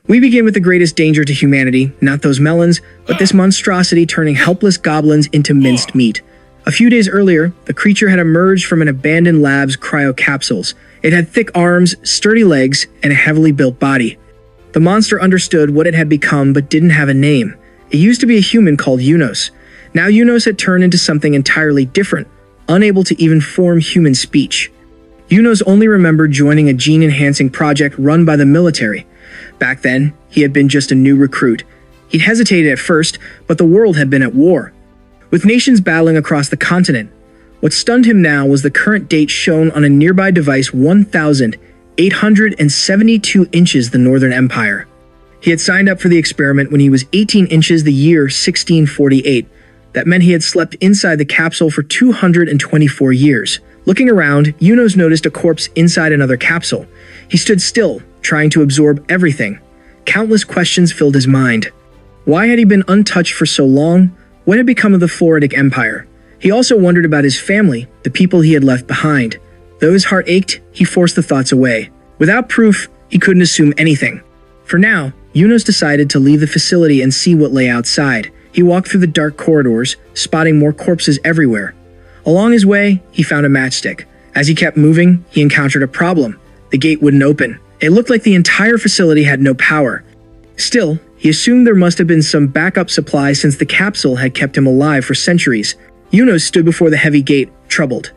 We begin with the greatest danger to humanity, not those melons, but this monstrosity turning helpless goblins into minced meat. A few days earlier, the creature had emerged from an abandoned lab's cryocapsules. It had thick arms, sturdy legs, and a heavily built body. The monster understood what it had become but didn't have a name. It used to be a human called Yunos. Now Yunos had turned into something entirely different, unable to even form human speech. Yunos only remembered joining a gene-enhancing project run by the military. Back then, he had been just a new recruit. He'd hesitated at first, but the world had been at war, with nations battling across the continent. What stunned him now was the current date shown on a nearby device: 1,872 inches the Northern Empire. He had signed up for the experiment when he was 18 inches the year 1648. That meant he had slept inside the capsule for 224 years. Looking around, Yunos noticed a corpse inside another capsule. He stood still, trying to absorb everything. Countless questions filled his mind. Why had he been untouched for so long? What had become of the Floridic Empire? He also wondered about his family, the people he had left behind. Though his heart ached, he forced the thoughts away. Without proof, he couldn't assume anything. For now, Yunos decided to leave the facility and see what lay outside. He walked through the dark corridors, spotting more corpses everywhere. Along his way, he found a matchstick. As he kept moving, he encountered a problem. The gate wouldn't open. It looked like the entire facility had no power. Still, he assumed there must have been some backup supply since the capsule had kept him alive for centuries. Yunos stood before the heavy gate, troubled.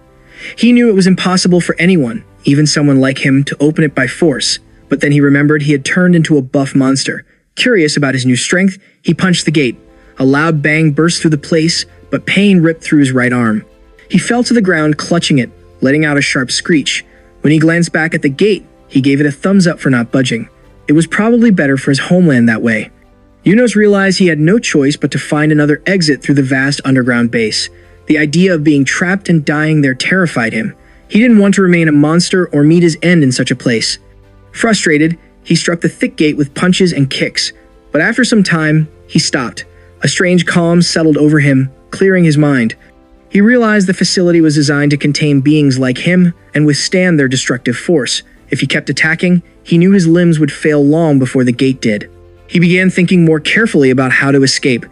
He knew it was impossible for anyone, even someone like him, to open it by force. But then he remembered he had turned into a buff monster. Curious about his new strength, he punched the gate. A loud bang burst through the place, but pain ripped through his right arm. He fell to the ground, clutching it, letting out a sharp screech. When he glanced back at the gate, he gave it a thumbs up for not budging. It was probably better for his homeland that way. Yunos realized he had no choice but to find another exit through the vast underground base. The idea of being trapped and dying there terrified him. He didn't want to remain a monster or meet his end in such a place. Frustrated, he struck the thick gate with punches and kicks, but after some time, he stopped. A strange calm settled over him, clearing his mind. He realized the facility was designed to contain beings like him and withstand their destructive force. If he kept attacking, he knew his limbs would fail long before the gate did. He began thinking more carefully about how to escape.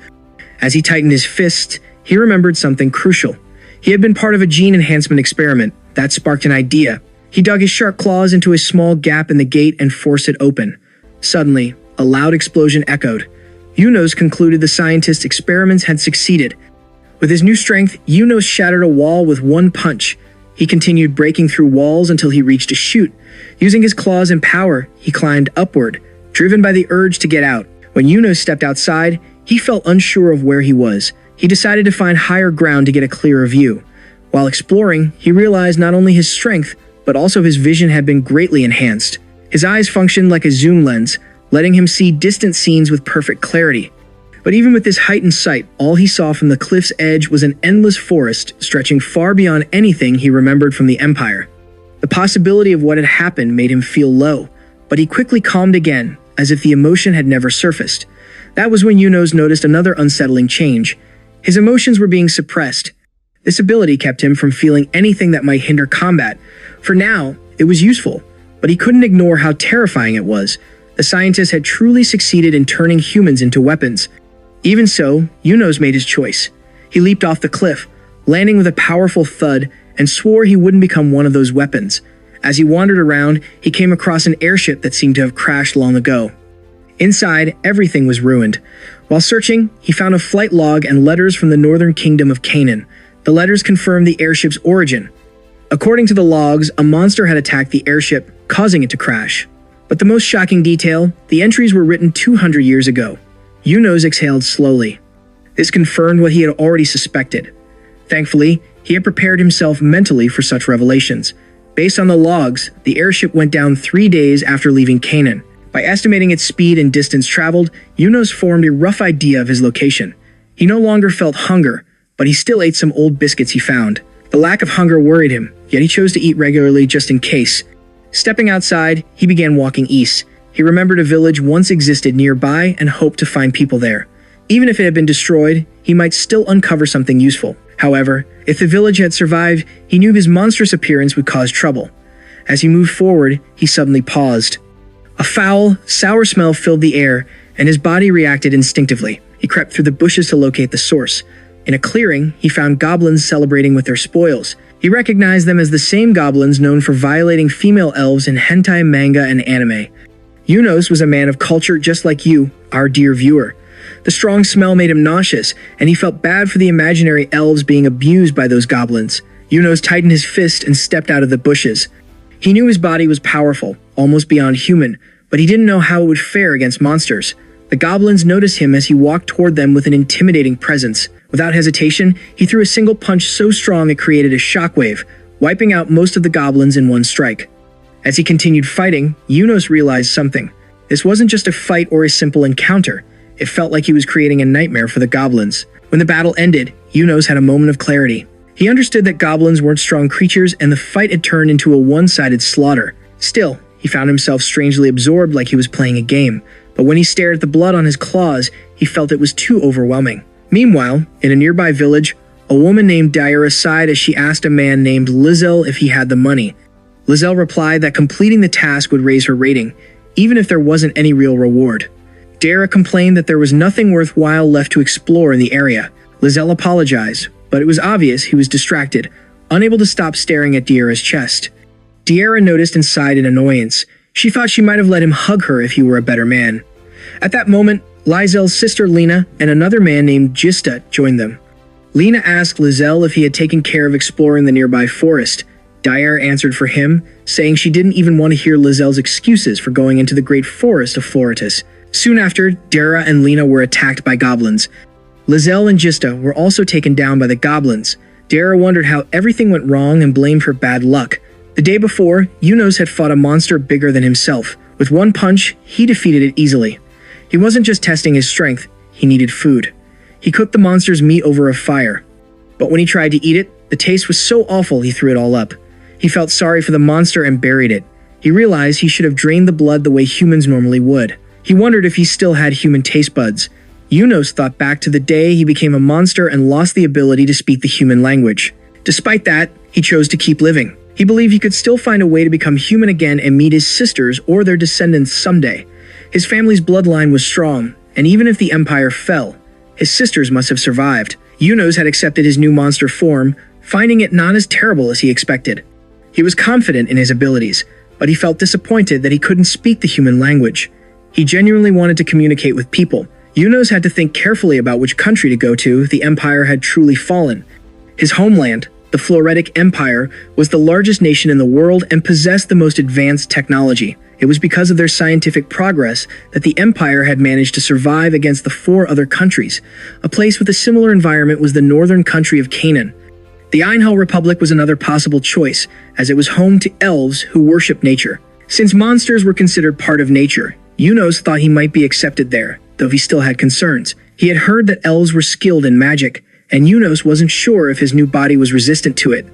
As he tightened his fists, he remembered something crucial. He had been part of a gene enhancement experiment. That sparked an idea. He dug his sharp claws into a small gap in the gate and forced it open. Suddenly, a loud explosion echoed. Yunos concluded the scientist's experiments had succeeded. With his new strength, Yunos shattered a wall with one punch. He continued breaking through walls until he reached a chute. Using his claws and power, he climbed upward, driven by the urge to get out. When Yunos stepped outside, he felt unsure of where he was. He decided to find higher ground to get a clearer view. While exploring, he realized not only his strength, but also his vision had been greatly enhanced. His eyes functioned like a zoom lens, letting him see distant scenes with perfect clarity. But even with this heightened sight, all he saw from the cliff's edge was an endless forest stretching far beyond anything he remembered from the Empire. The possibility of what had happened made him feel low, but he quickly calmed again, as if the emotion had never surfaced. That was when Yunos noticed another unsettling change. His emotions were being suppressed. This ability kept him from feeling anything that might hinder combat. For now, it was useful, but he couldn't ignore how terrifying it was. The scientist had truly succeeded in turning humans into weapons. Even so, Yunos made his choice. He leaped off the cliff, landing with a powerful thud, and swore he wouldn't become one of those weapons. As he wandered around, he came across an airship that seemed to have crashed long ago. Inside, everything was ruined. While searching, he found a flight log and letters from the northern kingdom of Canaan. The letters confirmed the airship's origin. According to the logs, a monster had attacked the airship, causing it to crash. But the most shocking detail, the entries were written 200 years ago. Yunos exhaled slowly. This confirmed what he had already suspected. Thankfully, he had prepared himself mentally for such revelations. Based on the logs, the airship went down 3 days after leaving Canaan. By estimating its speed and distance traveled, Yunos formed a rough idea of his location. He no longer felt hunger, but he still ate some old biscuits he found. The lack of hunger worried him, yet he chose to eat regularly just in case. Stepping outside, he began walking east. He remembered a village once existed nearby and hoped to find people there. Even if it had been destroyed, he might still uncover something useful. However, if the village had survived, he knew his monstrous appearance would cause trouble. As he moved forward, he suddenly paused. A foul, sour smell filled the air, and his body reacted instinctively. He crept through the bushes to locate the source. In a clearing, he found goblins celebrating with their spoils. He recognized them as the same goblins known for violating female elves in hentai, manga, and anime. Yunos was a man of culture just like you, our dear viewer. The strong smell made him nauseous, and he felt bad for the imaginary elves being abused by those goblins. Yunos tightened his fist and stepped out of the bushes. He knew his body was powerful, almost beyond human, but he didn't know how it would fare against monsters. The goblins noticed him as he walked toward them with an intimidating presence. Without hesitation, he threw a single punch so strong it created a shockwave, wiping out most of the goblins in one strike. As he continued fighting, Yunos realized something. This wasn't just a fight or a simple encounter. It felt like he was creating a nightmare for the goblins. When the battle ended, Yunos had a moment of clarity. He understood that goblins weren't strong creatures and the fight had turned into a one-sided slaughter. Still, he found himself strangely absorbed like he was playing a game. But when he stared at the blood on his claws, he felt it was too overwhelming. Meanwhile, in a nearby village, a woman named Daira sighed as she asked a man named Lizelle if he had the money. Lizelle replied that completing the task would raise her rating, even if there wasn't any real reward. Daira complained that there was nothing worthwhile left to explore in the area. Lizelle apologized, but it was obvious he was distracted, unable to stop staring at Daira's chest. Daira noticed and sighed in annoyance. She thought she might have let him hug her if he were a better man. At that moment, Lizelle's sister Lena and another man named Gista joined them. Lena asked Lizelle if he had taken care of exploring the nearby forest. Daira answered for him, saying she didn't even want to hear Lizelle's excuses for going into the great forest of Floritus. Soon after, Daira and Lena were attacked by goblins. Lizelle and Gista were also taken down by the goblins. Daira wondered how everything went wrong and blamed her bad luck. The day before, Yunos had fought a monster bigger than himself. With one punch, he defeated it easily. He wasn't just testing his strength, he needed food. He cooked the monster's meat over a fire. But when he tried to eat it, the taste was so awful he threw it all up. He felt sorry for the monster and buried it. He realized he should have drained the blood the way humans normally would. He wondered if he still had human taste buds. Yunos thought back to the day he became a monster and lost the ability to speak the human language. Despite that, he chose to keep living. He believed he could still find a way to become human again and meet his sisters or their descendants someday. His family's bloodline was strong, and even if the empire fell, his sisters must have survived. Yunos had accepted his new monster form, finding it not as terrible as he expected. He was confident in his abilities, but he felt disappointed that he couldn't speak the human language. He genuinely wanted to communicate with people. Yunos had to think carefully about which country to go to if the empire had truly fallen. His homeland, the Floretic Empire, was the largest nation in the world and possessed the most advanced technology. It was because of their scientific progress that the empire had managed to survive against the 4 other countries. A place with a similar environment was the northern country of Canaan. The Einhell Republic was another possible choice, as it was home to elves who worshiped nature. Since monsters were considered part of nature, Yunos thought he might be accepted there, though he still had concerns. He had heard that elves were skilled in magic, and Yunos wasn't sure if his new body was resistant to it.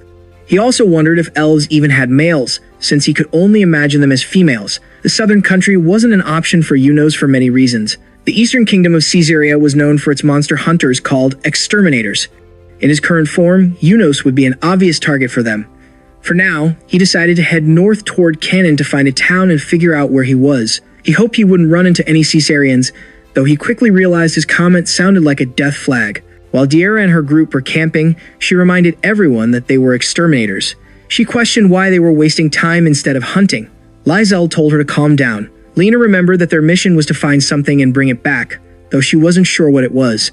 He also wondered if elves even had males, since he could only imagine them as females. The southern country wasn't an option for Yunos for many reasons. The eastern kingdom of Caesarea was known for its monster hunters called exterminators. In his current form, Yunos would be an obvious target for them. For now, he decided to head north toward Canaan to find a town and figure out where he was. He hoped he wouldn't run into any Caesareans, though he quickly realized his comment sounded like a death flag. While Daira and her group were camping, she reminded everyone that they were exterminators. She questioned why they were wasting time instead of hunting. Lizelle told her to calm down. Lena remembered that their mission was to find something and bring it back, though she wasn't sure what it was.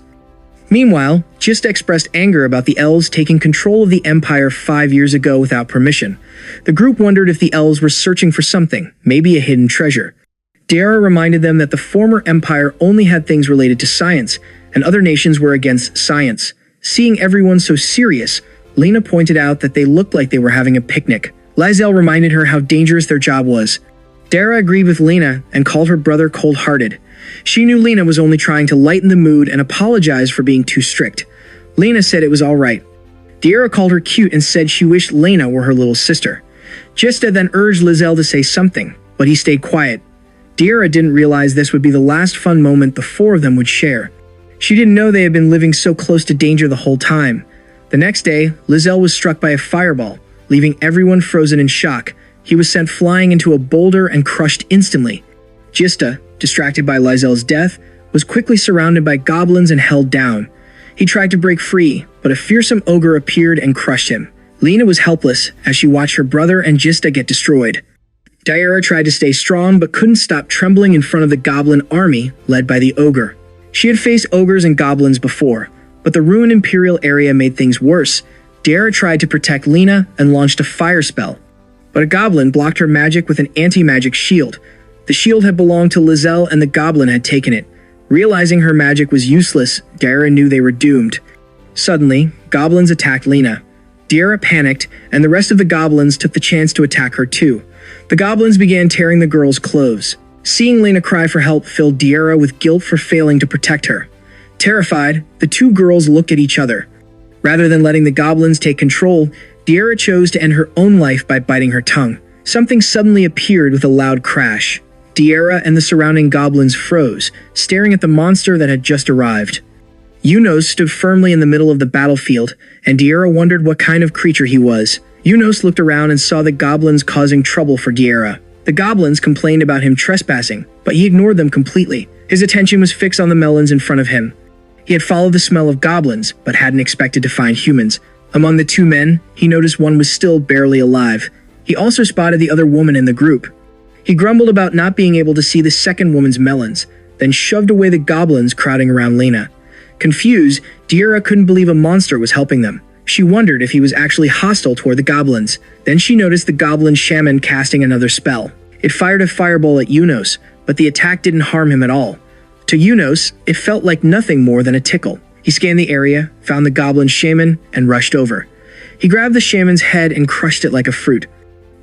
Meanwhile, Gista expressed anger about the elves taking control of the empire 5 years ago without permission. The group wondered if the elves were searching for something, maybe a hidden treasure. Daira reminded them that the former empire only had things related to science, and other nations were against science. Seeing everyone so serious, Lena pointed out that they looked like they were having a picnic. Lizelle reminded her how dangerous their job was. Daira agreed with Lena and called her brother cold-hearted. She knew Lena was only trying to lighten the mood and apologized for being too strict. Lena said it was all right. Daira called her cute and said she wished Lena were her little sister. Gista then urged Lizelle to say something, but he stayed quiet. Daira didn't realize this would be the last fun moment the 4 of them would share. She didn't know they had been living so close to danger the whole time. The next day, Lizelle was struck by a fireball, leaving everyone frozen in shock. He was sent flying into a boulder and crushed instantly. Gista, distracted by Lysel's death, was quickly surrounded by goblins and held down. He tried to break free, but a fearsome ogre appeared and crushed him. Lena was helpless as she watched her brother and Gista get destroyed. Diera tried to stay strong but couldn't stop trembling in front of the goblin army led by the ogre. She had faced ogres and goblins before, but the ruined Imperial area made things worse. Diera tried to protect Lena and launched a fire spell, but a goblin blocked her magic with an anti-magic shield. The shield had belonged to Lysel and the goblin had taken it. Realizing her magic was useless, Diera knew they were doomed. Suddenly, goblins attacked Lena. Diera panicked, and the rest of the goblins took the chance to attack her too. The goblins began tearing the girl's clothes. Seeing Lena cry for help filled Diera with guilt for failing to protect her. Terrified, the two girls looked at each other. Rather than letting the goblins take control, Diera chose to end her own life by biting her tongue. Something suddenly appeared with a loud crash. Diera and the surrounding goblins froze, staring at the monster that had just arrived. Unos stood firmly in the middle of the battlefield, and Diera wondered what kind of creature he was. Unos looked around and saw the goblins causing trouble for Diera. The goblins complained about him trespassing, but he ignored them completely. His attention was fixed on the melons in front of him. He had followed the smell of goblins, but hadn't expected to find humans. Among the two men, he noticed one was still barely alive. He also spotted the other woman in the group. He grumbled about not being able to see the second woman's melons, then shoved away the goblins crowding around Lena. Confused, Diera couldn't believe a monster was helping them. She wondered if he was actually hostile toward the goblins. Then she noticed the goblin shaman casting another spell. It fired a fireball at Unos, but the attack didn't harm him at all. To Unos, it felt like nothing more than a tickle. He scanned the area, found the goblin shaman, and rushed over. He grabbed the shaman's head and crushed it like a fruit.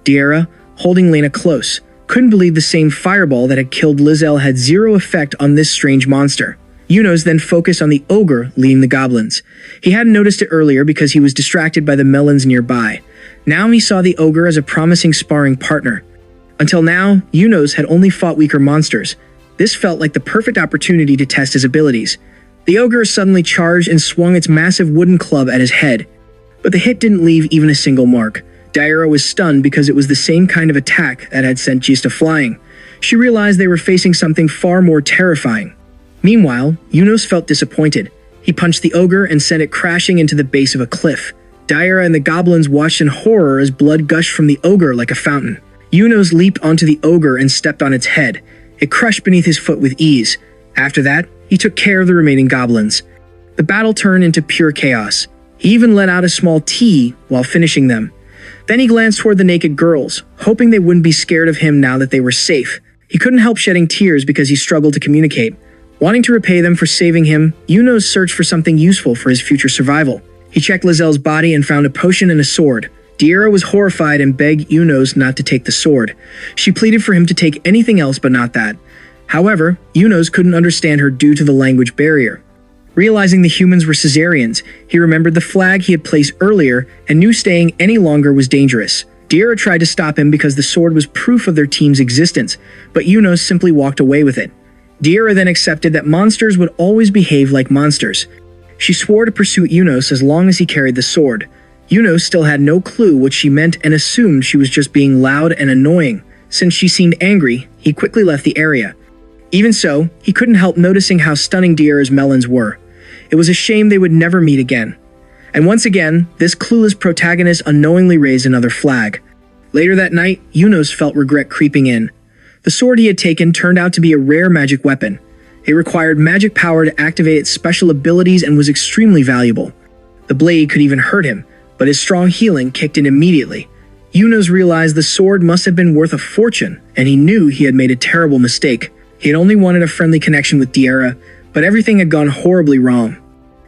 Diera, holding Lena close, couldn't believe the same fireball that had killed Lysel had zero effect on this strange monster. Unos then focused on the ogre leading the goblins. He hadn't noticed it earlier because he was distracted by the melons nearby. Now he saw the ogre as a promising sparring partner. Until now, Unos had only fought weaker monsters. This felt like the perfect opportunity to test his abilities. The ogre suddenly charged and swung its massive wooden club at his head. But the hit didn't leave even a single mark. Diera was stunned because it was the same kind of attack that had sent Gista flying. She realized they were facing something far more terrifying. Meanwhile, Unos felt disappointed. He punched the ogre and sent it crashing into the base of a cliff. Diera and the goblins watched in horror as blood gushed from the ogre like a fountain. Unos leaped onto the ogre and stepped on its head. It crushed beneath his foot with ease. After that, he took care of the remaining goblins. The battle turned into pure chaos. He even let out a small T while finishing them. Then he glanced toward the naked girls, hoping they wouldn't be scared of him now that they were safe. He couldn't help shedding tears because he struggled to communicate. Wanting to repay them for saving him, Unos searched for something useful for his future survival. He checked Lysel's body and found a potion and a sword. Diera was horrified and begged Unos not to take the sword. She pleaded for him to take anything else but not that. However, Unos couldn't understand her due to the language barrier. Realizing the humans were Caesarians, he remembered the flag he had placed earlier and knew staying any longer was dangerous. Diera tried to stop him because the sword was proof of their team's existence, but Unos simply walked away with it. Diera then accepted that monsters would always behave like monsters. She swore to pursue Unos as long as he carried the sword. Unos still had no clue what she meant and assumed she was just being loud and annoying. Since she seemed angry, he quickly left the area. Even so, he couldn't help noticing how stunning Diera's melons were. It was a shame they would never meet again. And once again, this clueless protagonist unknowingly raised another flag. Later that night, Unos felt regret creeping in. The sword he had taken turned out to be a rare magic weapon. It required magic power to activate its special abilities and was extremely valuable. The blade could even hurt him, but his strong healing kicked in immediately. Unos realized the sword must have been worth a fortune, and he knew he had made a terrible mistake. He had only wanted a friendly connection with Diera, but everything had gone horribly wrong.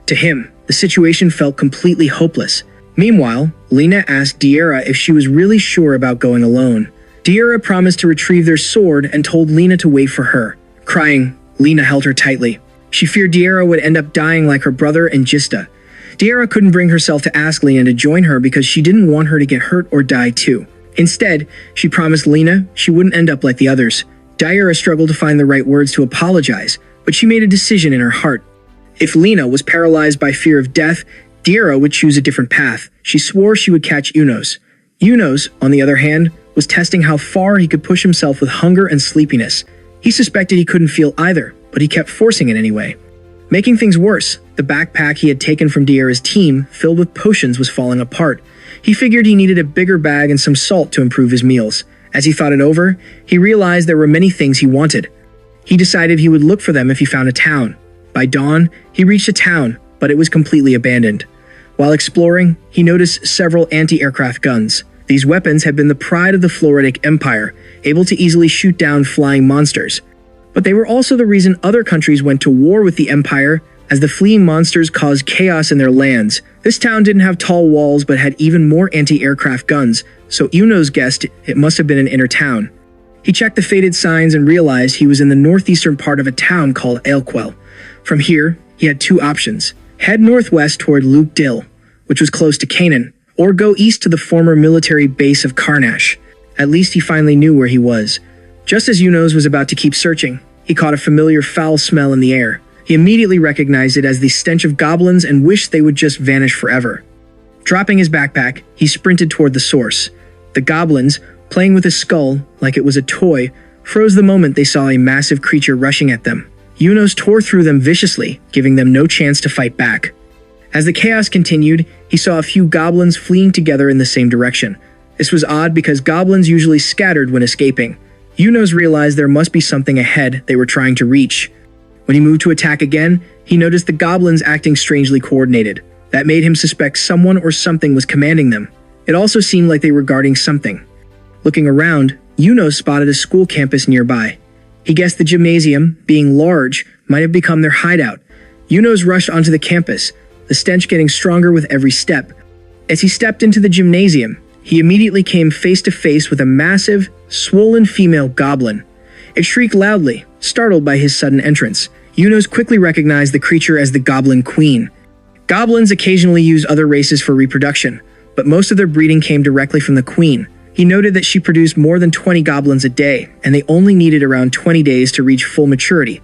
To him, the situation felt completely hopeless. Meanwhile, Lena asked Diera if she was really sure about going alone. Diera promised to retrieve their sword and told Lena to wait for her. Crying, Lena held her tightly. She feared Diera would end up dying like her brother and Gista. Diera couldn't bring herself to ask Lena to join her because she didn't want her to get hurt or die too. Instead, she promised Lena she wouldn't end up like the others. Diera struggled to find the right words to apologize, but she made a decision in her heart. If Lena was paralyzed by fear of death, Diera would choose a different path. She swore she would catch Unos. Unos, on the other hand, was testing how far he could push himself with hunger and sleepiness. He suspected he couldn't feel either, but he kept forcing it anyway. Making things worse, the backpack he had taken from Diera's team, filled with potions, was falling apart. He figured he needed a bigger bag and some salt to improve his meals. As he thought it over, he realized there were many things he wanted. He decided he would look for them if he found a town. By dawn, he reached a town, but it was completely abandoned. While exploring, he noticed several anti-aircraft guns. These weapons had been the pride of the Floridic Empire, able to easily shoot down flying monsters. But they were also the reason other countries went to war with the Empire, as the fleeing monsters caused chaos in their lands. This town didn't have tall walls but had even more anti-aircraft guns, so Yunos guessed it must have been an inner town. He checked the faded signs and realized he was in the northeastern part of a town called Aelquel. From here, he had two options. Head northwest toward Luke Dill, which was close to Canaan, or go east to the former military base of Karnash. At least he finally knew where he was. Just as Yunos was about to keep searching, he caught a familiar foul smell in the air. He immediately recognized it as the stench of goblins and wished they would just vanish forever. Dropping his backpack, he sprinted toward the source. The goblins, playing with his skull like it was a toy, froze the moment they saw a massive creature rushing at them. Yunos tore through them viciously, giving them no chance to fight back. As the chaos continued, he saw a few goblins fleeing together in the same direction. This was odd because goblins usually scattered when escaping. Yunos realized there must be something ahead they were trying to reach. When he moved to attack again, he noticed the goblins acting strangely coordinated. That made him suspect someone or something was commanding them. It also seemed like they were guarding something. Looking around, Yunos spotted a school campus nearby. He guessed the gymnasium, being large, might have become their hideout. Yunos rushed onto the campus, the stench getting stronger with every step. As he stepped into the gymnasium, he immediately came face to face with a massive, swollen female goblin. It shrieked loudly, startled by his sudden entrance. Yunos quickly recognized the creature as the Goblin Queen. Goblins occasionally use other races for reproduction, but most of their breeding came directly from the queen. He noted that she produced more than 20 goblins a day, and they only needed around 20 days to reach full maturity.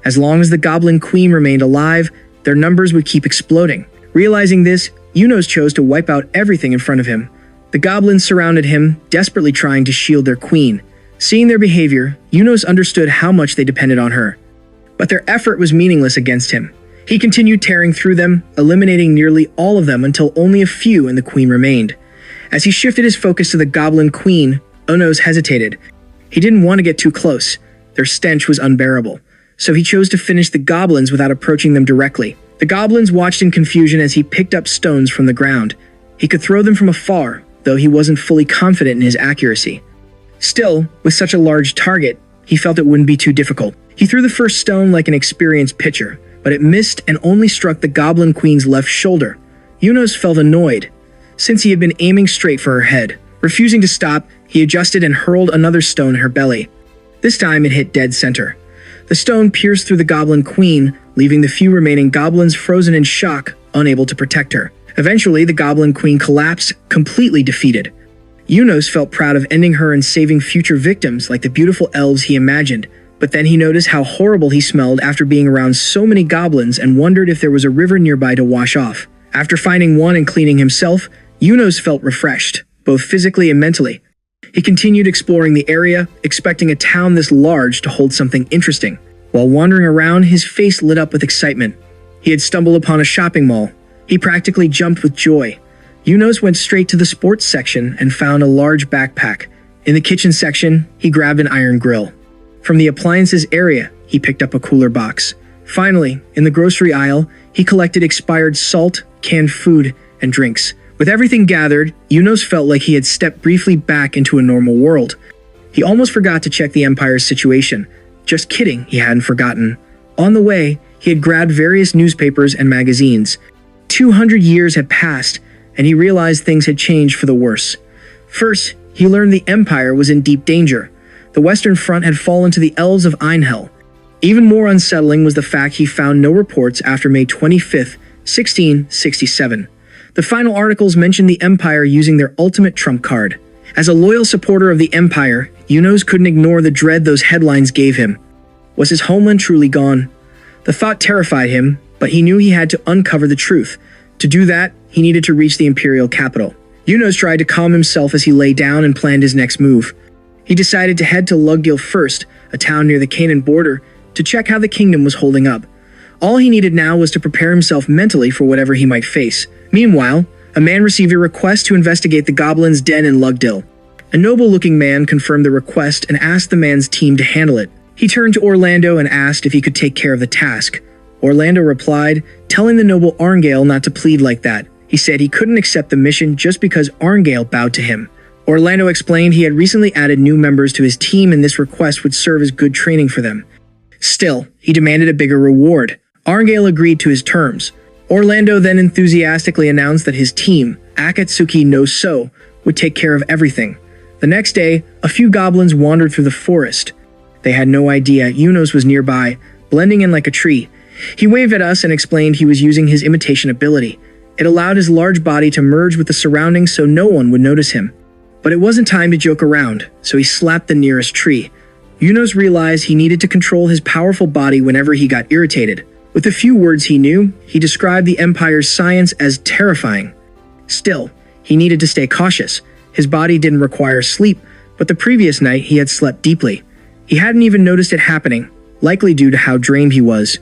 As long as the Goblin Queen remained alive, their numbers would keep exploding. Realizing this, Yunos chose to wipe out everything in front of him. The goblins surrounded him, desperately trying to shield their queen. Seeing their behavior, Yunos understood how much they depended on her. But their effort was meaningless against him. He continued tearing through them, eliminating nearly all of them until only a few and the queen remained. As he shifted his focus to the Goblin Queen, Yunos hesitated. He didn't want to get too close. Their stench was unbearable. So he chose to finish the goblins without approaching them directly. The goblins watched in confusion as he picked up stones from the ground. He could throw them from afar, though he wasn't fully confident in his accuracy. Still, with such a large target, he felt it wouldn't be too difficult. He threw the first stone like an experienced pitcher, but it missed and only struck the Goblin Queen's left shoulder. Yunos felt annoyed, since he had been aiming straight for her head. Refusing to stop, he adjusted and hurled another stone at her belly. This time it hit dead center. The stone pierced through the Goblin Queen, leaving the few remaining goblins frozen in shock, unable to protect her. Eventually, the Goblin Queen collapsed, completely defeated. Yunos felt proud of ending her and saving future victims like the beautiful elves he imagined, but then he noticed how horrible he smelled after being around so many goblins and wondered if there was a river nearby to wash off. After finding one and cleaning himself, Yunos felt refreshed, both physically and mentally. He continued exploring the area, expecting a town this large to hold something interesting. While wandering around, his face lit up with excitement. He had stumbled upon a shopping mall. He practically jumped with joy. Yunos went straight to the sports section and found a large backpack. In the kitchen section, he grabbed an iron grill. From the appliances area, he picked up a cooler box. Finally, in the grocery aisle, he collected expired salt, canned food, and drinks. With everything gathered, Yunos felt like he had stepped briefly back into a normal world. He almost forgot to check the Empire's situation. Just kidding, he hadn't forgotten. On the way, he had grabbed various newspapers and magazines. 200 years had passed, and he realized things had changed for the worse. First, he learned the Empire was in deep danger. The Western Front had fallen to the elves of Einhell. Even more unsettling was the fact he found no reports after May 25, 1667. The final articles mentioned the Empire using their ultimate trump card. As a loyal supporter of the Empire, Yunos couldn't ignore the dread those headlines gave him. Was his homeland truly gone? The thought terrified him, but he knew he had to uncover the truth. To do that, he needed to reach the imperial capital. Yunos tried to calm himself as he lay down and planned his next move. He decided to head to Lugdil first, a town near the Canaan border, to check how the kingdom was holding up. All he needed now was to prepare himself mentally for whatever he might face. Meanwhile, a man received a request to investigate the goblin's den in Lugdil. A noble-looking man confirmed the request and asked the man's team to handle it. He turned to Orlando and asked if he could take care of the task. Orlando replied, telling the noble Arngale not to plead like that. He said he couldn't accept the mission just because Arngale bowed to him. Orlando explained he had recently added new members to his team and this request would serve as good training for them. Still, he demanded a bigger reward. Arngale agreed to his terms. Orlando then enthusiastically announced that his team, Akatsuki no So, would take care of everything. The next day, a few goblins wandered through the forest. They had no idea Yunos was nearby, blending in like a tree. He waved at us and explained he was using his imitation ability. It allowed his large body to merge with the surroundings so no one would notice him. But it wasn't time to joke around, so he slapped the nearest tree. Yunos realized he needed to control his powerful body whenever he got irritated. With the few words he knew, he described the Empire's science as terrifying. Still, he needed to stay cautious. His body didn't require sleep, but the previous night he had slept deeply. He hadn't even noticed it happening, likely due to how drained he was.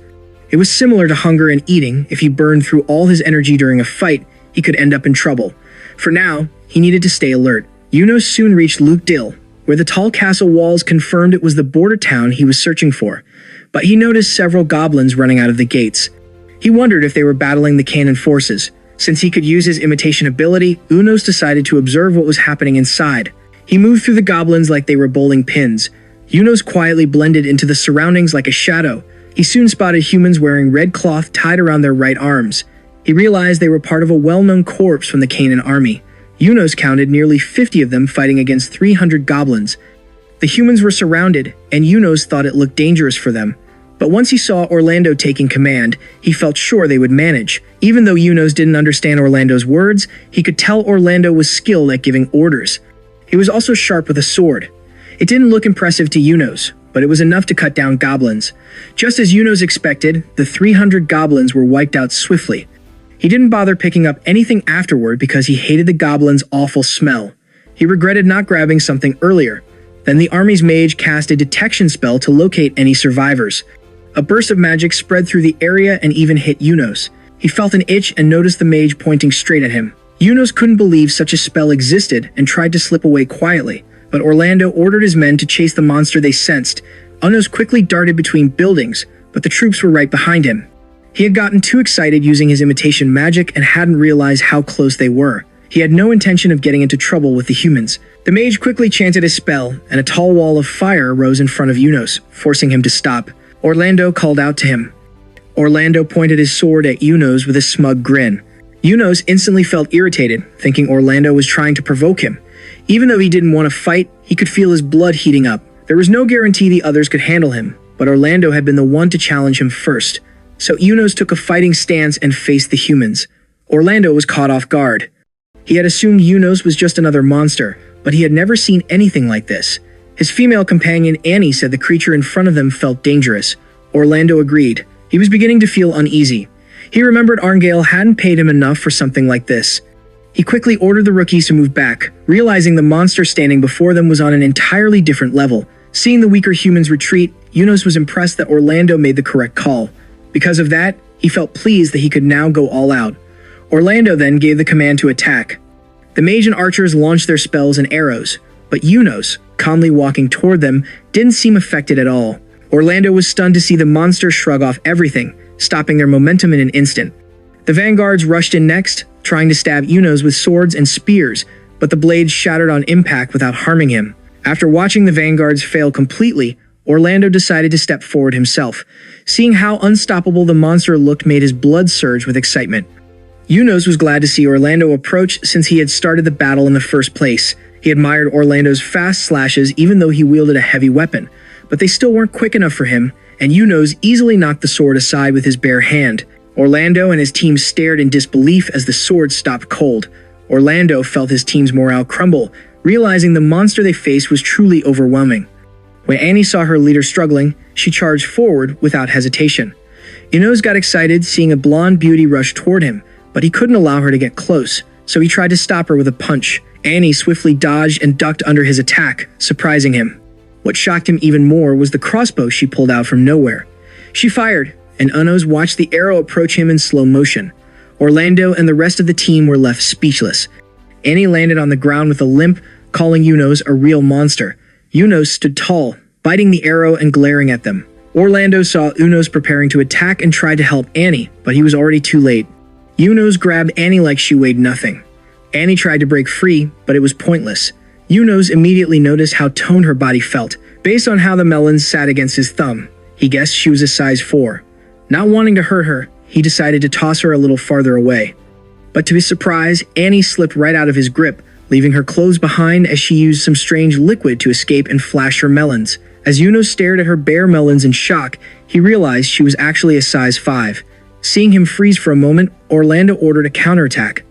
It was similar to hunger and eating. If he burned through all his energy during a fight, he could end up in trouble. For now, he needed to stay alert. Yunos soon reached Lugdil, where the tall castle walls confirmed it was the border town he was searching for. But he noticed several goblins running out of the gates. He wondered if they were battling the Canaan forces. Since he could use his imitation ability, Yunos decided to observe what was happening inside. He moved through the goblins like they were bowling pins. Yunos quietly blended into the surroundings like a shadow. He soon spotted humans wearing red cloth tied around their right arms. He realized they were part of a well-known corps from the Canaan army. Yunos counted nearly 50 of them fighting against 300 goblins. The humans were surrounded, and Yunos thought it looked dangerous for them. But once he saw Orlando taking command, he felt sure they would manage. Even though Yunos didn't understand Orlando's words, he could tell Orlando was skilled at giving orders. He was also sharp with a sword. It didn't look impressive to Yunos, but it was enough to cut down goblins. Just as Yunos expected, the 300 goblins were wiped out swiftly. He didn't bother picking up anything afterward because he hated the goblins' awful smell. He regretted not grabbing something earlier. Then the army's mage cast a detection spell to locate any survivors. A burst of magic spread through the area and even hit Yunos. He felt an itch and noticed the mage pointing straight at him. Yunos couldn't believe such a spell existed and tried to slip away quietly, but Orlando ordered his men to chase the monster they sensed. Yunos quickly darted between buildings, but the troops were right behind him. He had gotten too excited using his imitation magic and hadn't realized how close they were. He had no intention of getting into trouble with the humans. The mage quickly chanted a spell, and a tall wall of fire rose in front of Yunos, forcing him to stop. Orlando called out to him. Orlando pointed his sword at Yunos with a smug grin. Yunos instantly felt irritated, thinking Orlando was trying to provoke him. Even though he didn't want to fight, he could feel his blood heating up. There was no guarantee the others could handle him, but Orlando had been the one to challenge him first. So Yunos took a fighting stance and faced the humans. Orlando was caught off guard. He had assumed Yunos was just another monster, but he had never seen anything like this. His female companion Annie said the creature in front of them felt dangerous. Orlando agreed. He was beginning to feel uneasy. He remembered Arngale hadn't paid him enough for something like this. He quickly ordered the rookies to move back, realizing the monster standing before them was on an entirely different level. Seeing the weaker humans retreat, Yunos was impressed that Orlando made the correct call. Because of that, he felt pleased that he could now go all out. Orlando then gave the command to attack. The mage and archers launched their spells and arrows, but Yunos, calmly walking toward them, didn't seem affected at all. Orlando was stunned to see the monster shrug off everything, stopping their momentum in an instant. The vanguards rushed in next, trying to stab Yunos with swords and spears, but the blades shattered on impact without harming him. After watching the vanguards fail completely, Orlando decided to step forward himself. Seeing how unstoppable the monster looked made his blood surge with excitement. Yunos was glad to see Orlando approach since he had started the battle in the first place. He admired Orlando's fast slashes even though he wielded a heavy weapon, but they still weren't quick enough for him, and Yunos easily knocked the sword aside with his bare hand. Orlando and his team stared in disbelief as the sword stopped cold. Orlando felt his team's morale crumble, realizing the monster they faced was truly overwhelming. When Annie saw her leader struggling, she charged forward without hesitation. Yunos got excited seeing a blonde beauty rush toward him, but he couldn't allow her to get close, so he tried to stop her with a punch. Annie swiftly dodged and ducked under his attack, surprising him. What shocked him even more was the crossbow she pulled out from nowhere. She fired, and Unos watched the arrow approach him in slow motion. Orlando and the rest of the team were left speechless. Annie landed on the ground with a limp, calling Unos a real monster. Unos stood tall, biting the arrow and glaring at them. Orlando saw Unos preparing to attack and tried to help Annie, but he was already too late. Unos grabbed Annie like she weighed nothing. Annie tried to break free, but it was pointless. Unos immediately noticed how toned her body felt. Based on how the melons sat against his thumb, he guessed she was a size 4. Not wanting to hurt her, he decided to toss her a little farther away. But to his surprise, Annie slipped right out of his grip, leaving her clothes behind as she used some strange liquid to escape and flash her melons. As Unos stared at her bare melons in shock, he realized she was actually a size 5. Seeing him freeze for a moment, Orlando ordered a counterattack.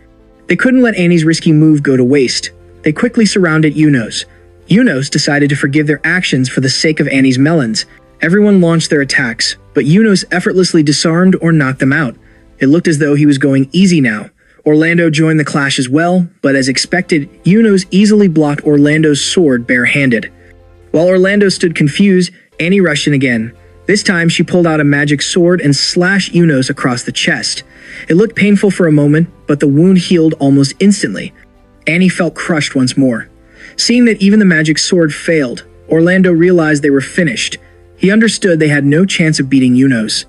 They couldn't let Annie's risky move go to waste. They quickly surrounded Unos. Unos decided to forgive their actions for the sake of Annie's melons. Everyone launched their attacks, but Unos effortlessly disarmed or knocked them out. It looked as though he was going easy now. Orlando joined the clash as well, but as expected, Unos easily blocked Orlando's sword barehanded. While Orlando stood confused, Annie rushed in again. This time, she pulled out a magic sword and slashed Unos across the chest. It looked painful for a moment, but the wound healed almost instantly. Annie felt crushed once more. Seeing that even the magic sword failed, Orlando realized they were finished. He understood they had no chance of beating Unos.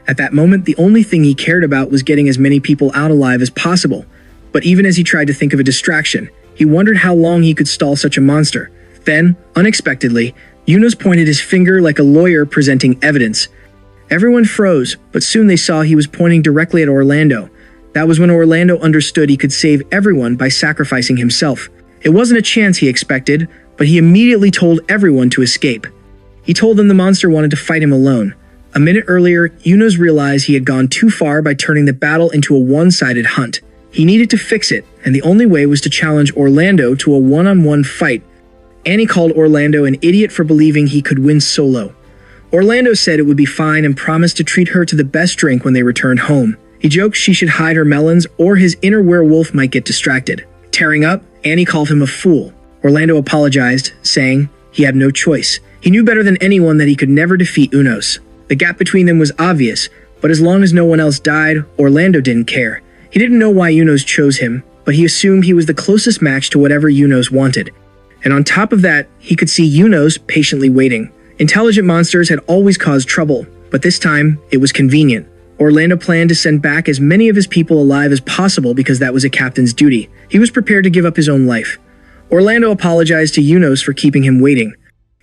At that moment, the only thing he cared about was getting as many people out alive as possible. But even as he tried to think of a distraction, he wondered how long he could stall such a monster. Then, unexpectedly, Unos pointed his finger like a lawyer presenting evidence. Everyone froze, but soon they saw he was pointing directly at Orlando. That was when Orlando understood he could save everyone by sacrificing himself. It wasn't a chance he expected, but he immediately told everyone to escape. He told them the monster wanted to fight him alone. A minute earlier, Unos realized he had gone too far by turning the battle into a one-sided hunt. He needed to fix it, and the only way was to challenge Orlando to a one-on-one fight. Annie called Orlando an idiot for believing he could win solo. Orlando said it would be fine and promised to treat her to the best drink when they returned home. He joked she should hide her melons or his inner werewolf might get distracted. Tearing up, Annie called him a fool. Orlando apologized, saying he had no choice. He knew better than anyone that he could never defeat Unos. The gap between them was obvious, but as long as no one else died, Orlando didn't care. He didn't know why Unos chose him, but he assumed he was the closest match to whatever Unos wanted. And on top of that, he could see Unos patiently waiting. Intelligent monsters had always caused trouble, but this time, it was convenient. Orlando planned to send back as many of his people alive as possible because that was a captain's duty. He was prepared to give up his own life. Orlando apologized to Unos for keeping him waiting.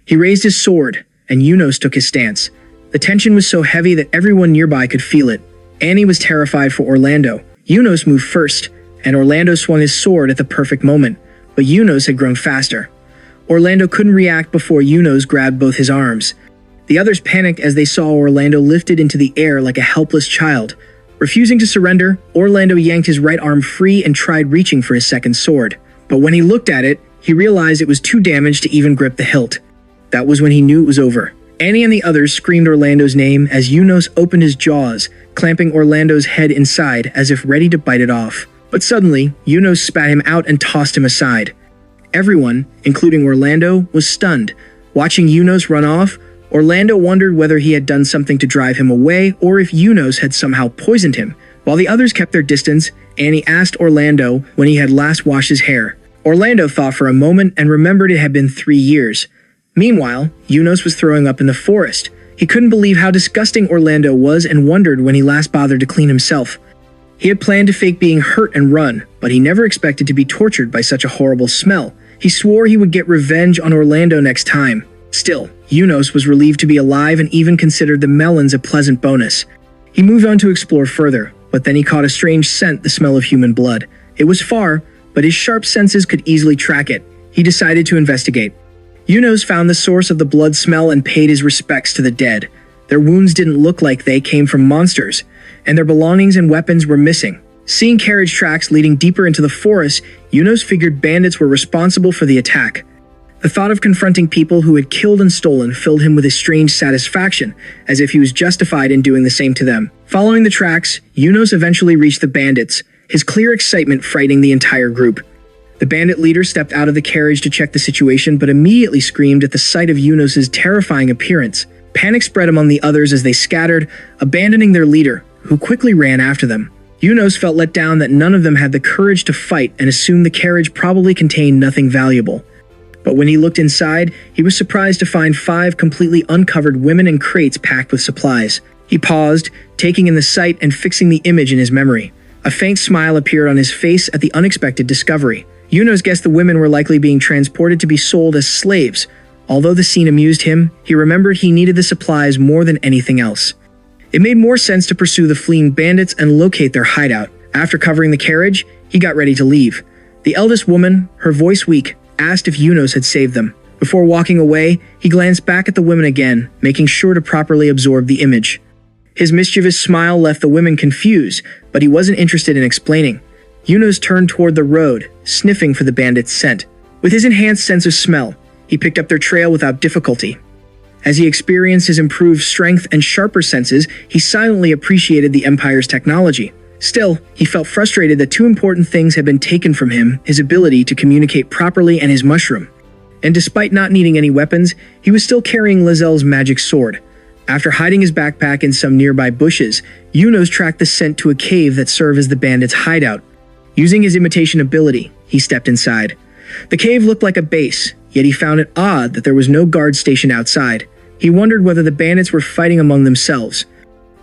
He raised his sword, and Unos took his stance. The tension was so heavy that everyone nearby could feel it. Annie was terrified for Orlando. Unos moved first, and Orlando swung his sword at the perfect moment, but Unos had grown faster. Orlando couldn't react before Unos grabbed both his arms. The others panicked as they saw Orlando lifted into the air like a helpless child. Refusing to surrender, Orlando yanked his right arm free and tried reaching for his second sword. But when he looked at it, he realized it was too damaged to even grip the hilt. That was when he knew it was over. Annie and the others screamed Orlando's name as Unos opened his jaws, clamping Orlando's head inside as if ready to bite it off. But suddenly, Unos spat him out and tossed him aside. Everyone, including Orlando, was stunned. Watching Unos run off, Orlando wondered whether he had done something to drive him away or if Unos had somehow poisoned him. While the others kept their distance, Annie asked Orlando when he had last washed his hair. Orlando thought for a moment and remembered it had been 3 years. Meanwhile, Unos was throwing up in the forest. He couldn't believe how disgusting Orlando was and wondered when he last bothered to clean himself. He had planned to fake being hurt and run, but he never expected to be tortured by such a horrible smell. He swore he would get revenge on Orlando next time. Still, Unos was relieved to be alive and even considered the melons a pleasant bonus. He moved on to explore further, but then he caught a strange scent, the smell of human blood. It was far, but his sharp senses could easily track it. He decided to investigate. Unos found the source of the blood smell and paid his respects to the dead. Their wounds didn't look like they came from monsters, and their belongings and weapons were missing. Seeing carriage tracks leading deeper into the forest, Unos figured bandits were responsible for the attack. The thought of confronting people who had killed and stolen filled him with a strange satisfaction, as if he was justified in doing the same to them. Following the tracks, Unos eventually reached the bandits, his clear excitement frightening the entire group. The bandit leader stepped out of the carriage to check the situation, but immediately screamed at the sight of Yunos's terrifying appearance. Panic spread among the others as they scattered, abandoning their leader, who quickly ran after them. Yunos felt let down that none of them had the courage to fight and assumed the carriage probably contained nothing valuable. But when he looked inside, he was surprised to find 5 completely uncovered women and crates packed with supplies. He paused, taking in the sight and fixing the image in his memory. A faint smile appeared on his face at the unexpected discovery. Yunos guessed the women were likely being transported to be sold as slaves. Although the scene amused him, he remembered he needed the supplies more than anything else. It made more sense to pursue the fleeing bandits and locate their hideout. After covering the carriage, he got ready to leave. The eldest woman, her voice weak, asked if Yunos had saved them. Before walking away, he glanced back at the women again, making sure to properly absorb the image. His mischievous smile left the women confused, but he wasn't interested in explaining. Yunos turned toward the road, sniffing for the bandits' scent. With his enhanced sense of smell, he picked up their trail without difficulty. As he experienced his improved strength and sharper senses, he silently appreciated the Empire's technology. Still, he felt frustrated that 2 important things had been taken from him: his ability to communicate properly and his mushroom. And despite not needing any weapons, he was still carrying Lazelle's magic sword. After hiding his backpack in some nearby bushes, Yunos tracked the scent to a cave that served as the bandits' hideout. Using his imitation ability, he stepped inside. The cave looked like a base, yet he found it odd that there was no guard stationed outside. He wondered whether the bandits were fighting among themselves.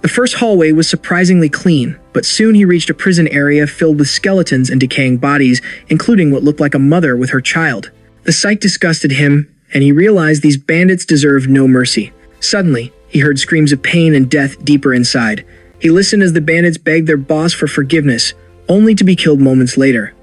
The first hallway was surprisingly clean, but soon he reached a prison area filled with skeletons and decaying bodies, including what looked like a mother with her child. The sight disgusted him, and he realized these bandits deserved no mercy. Suddenly, he heard screams of pain and death deeper inside. He listened as the bandits begged their boss for forgiveness, only to be killed moments later.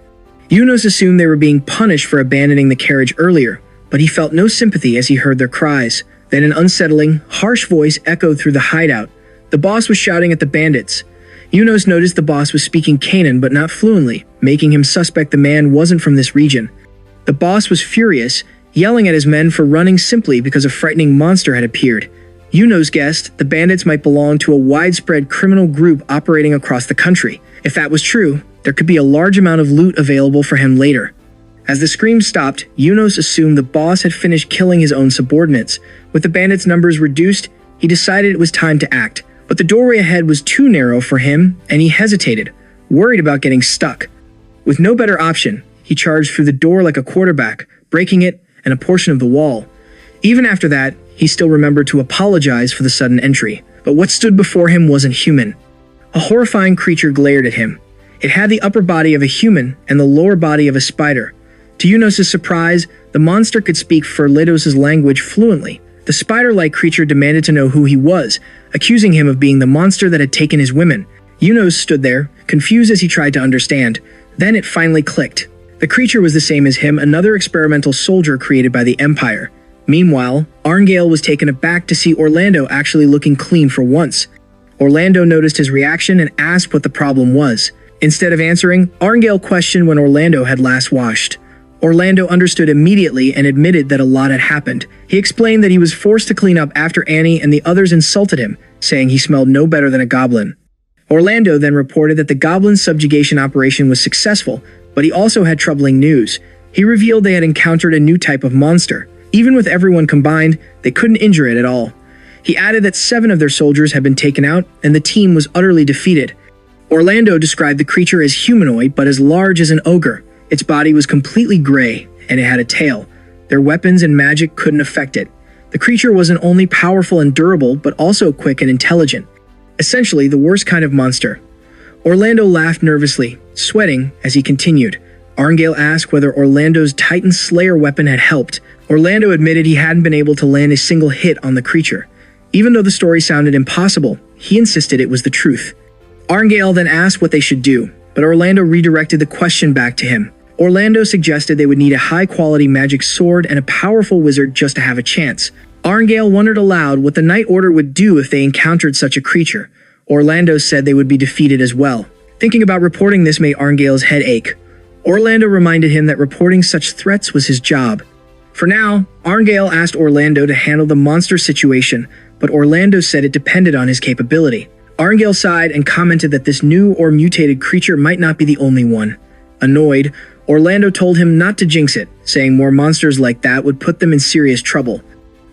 Yunos assumed they were being punished for abandoning the carriage earlier, but he felt no sympathy as he heard their cries. Then an unsettling, harsh voice echoed through the hideout. The boss was shouting at the bandits. Yunos noticed the boss was speaking Canaan but not fluently, making him suspect the man wasn't from this region. The boss was furious, yelling at his men for running simply because a frightening monster had appeared. Yunos guessed the bandits might belong to a widespread criminal group operating across the country. If that was true, there could be a large amount of loot available for him later. As the screams stopped, Yunos assumed the boss had finished killing his own subordinates. With the bandits' numbers reduced, he decided it was time to act. But the doorway ahead was too narrow for him, and he hesitated, worried about getting stuck. With no better option, he charged through the door like a quarterback, breaking it and a portion of the wall. Even after that, he still remembered to apologize for the sudden entry. But what stood before him wasn't human. A horrifying creature glared at him. It had the upper body of a human and the lower body of a spider. To Yunos' surprise, the monster could speak Furlados' language fluently. The spider-like creature demanded to know who he was, accusing him of being the monster that had taken his women. Yunos stood there, confused as he tried to understand. Then it finally clicked. The creature was the same as him, another experimental soldier created by the Empire. Meanwhile, Arngale was taken aback to see Orlando actually looking clean for once. Orlando noticed his reaction and asked what the problem was. Instead of answering, Arngale questioned when Orlando had last washed. Orlando understood immediately and admitted that a lot had happened. He explained that he was forced to clean up after Annie and the others insulted him, saying he smelled no better than a goblin. Orlando then reported that the goblin subjugation operation was successful, but he also had troubling news. He revealed they had encountered a new type of monster. Even with everyone combined, they couldn't injure it at all. He added that 7 of their soldiers had been taken out, and the team was utterly defeated. Orlando described the creature as humanoid but as large as an ogre. Its body was completely gray, and it had a tail. Their weapons and magic couldn't affect it. The creature wasn't only powerful and durable, but also quick and intelligent. Essentially, the worst kind of monster. Orlando laughed nervously, sweating as he continued. Arngale asked whether Orlando's Titan Slayer weapon had helped. Orlando admitted he hadn't been able to land a single hit on the creature. Even though the story sounded impossible, he insisted it was the truth. Arngale then asked what they should do, but Orlando redirected the question back to him. Orlando suggested they would need a high-quality magic sword and a powerful wizard just to have a chance. Arngale wondered aloud what the Night Order would do if they encountered such a creature. Orlando said they would be defeated as well. Thinking about reporting this made Arngale's head ache. Orlando reminded him that reporting such threats was his job. For now, Arngale asked Orlando to handle the monster situation, but Orlando said it depended on his capability. Arngale sighed and commented that this new or mutated creature might not be the only one. Annoyed, Orlando told him not to jinx it, saying more monsters like that would put them in serious trouble.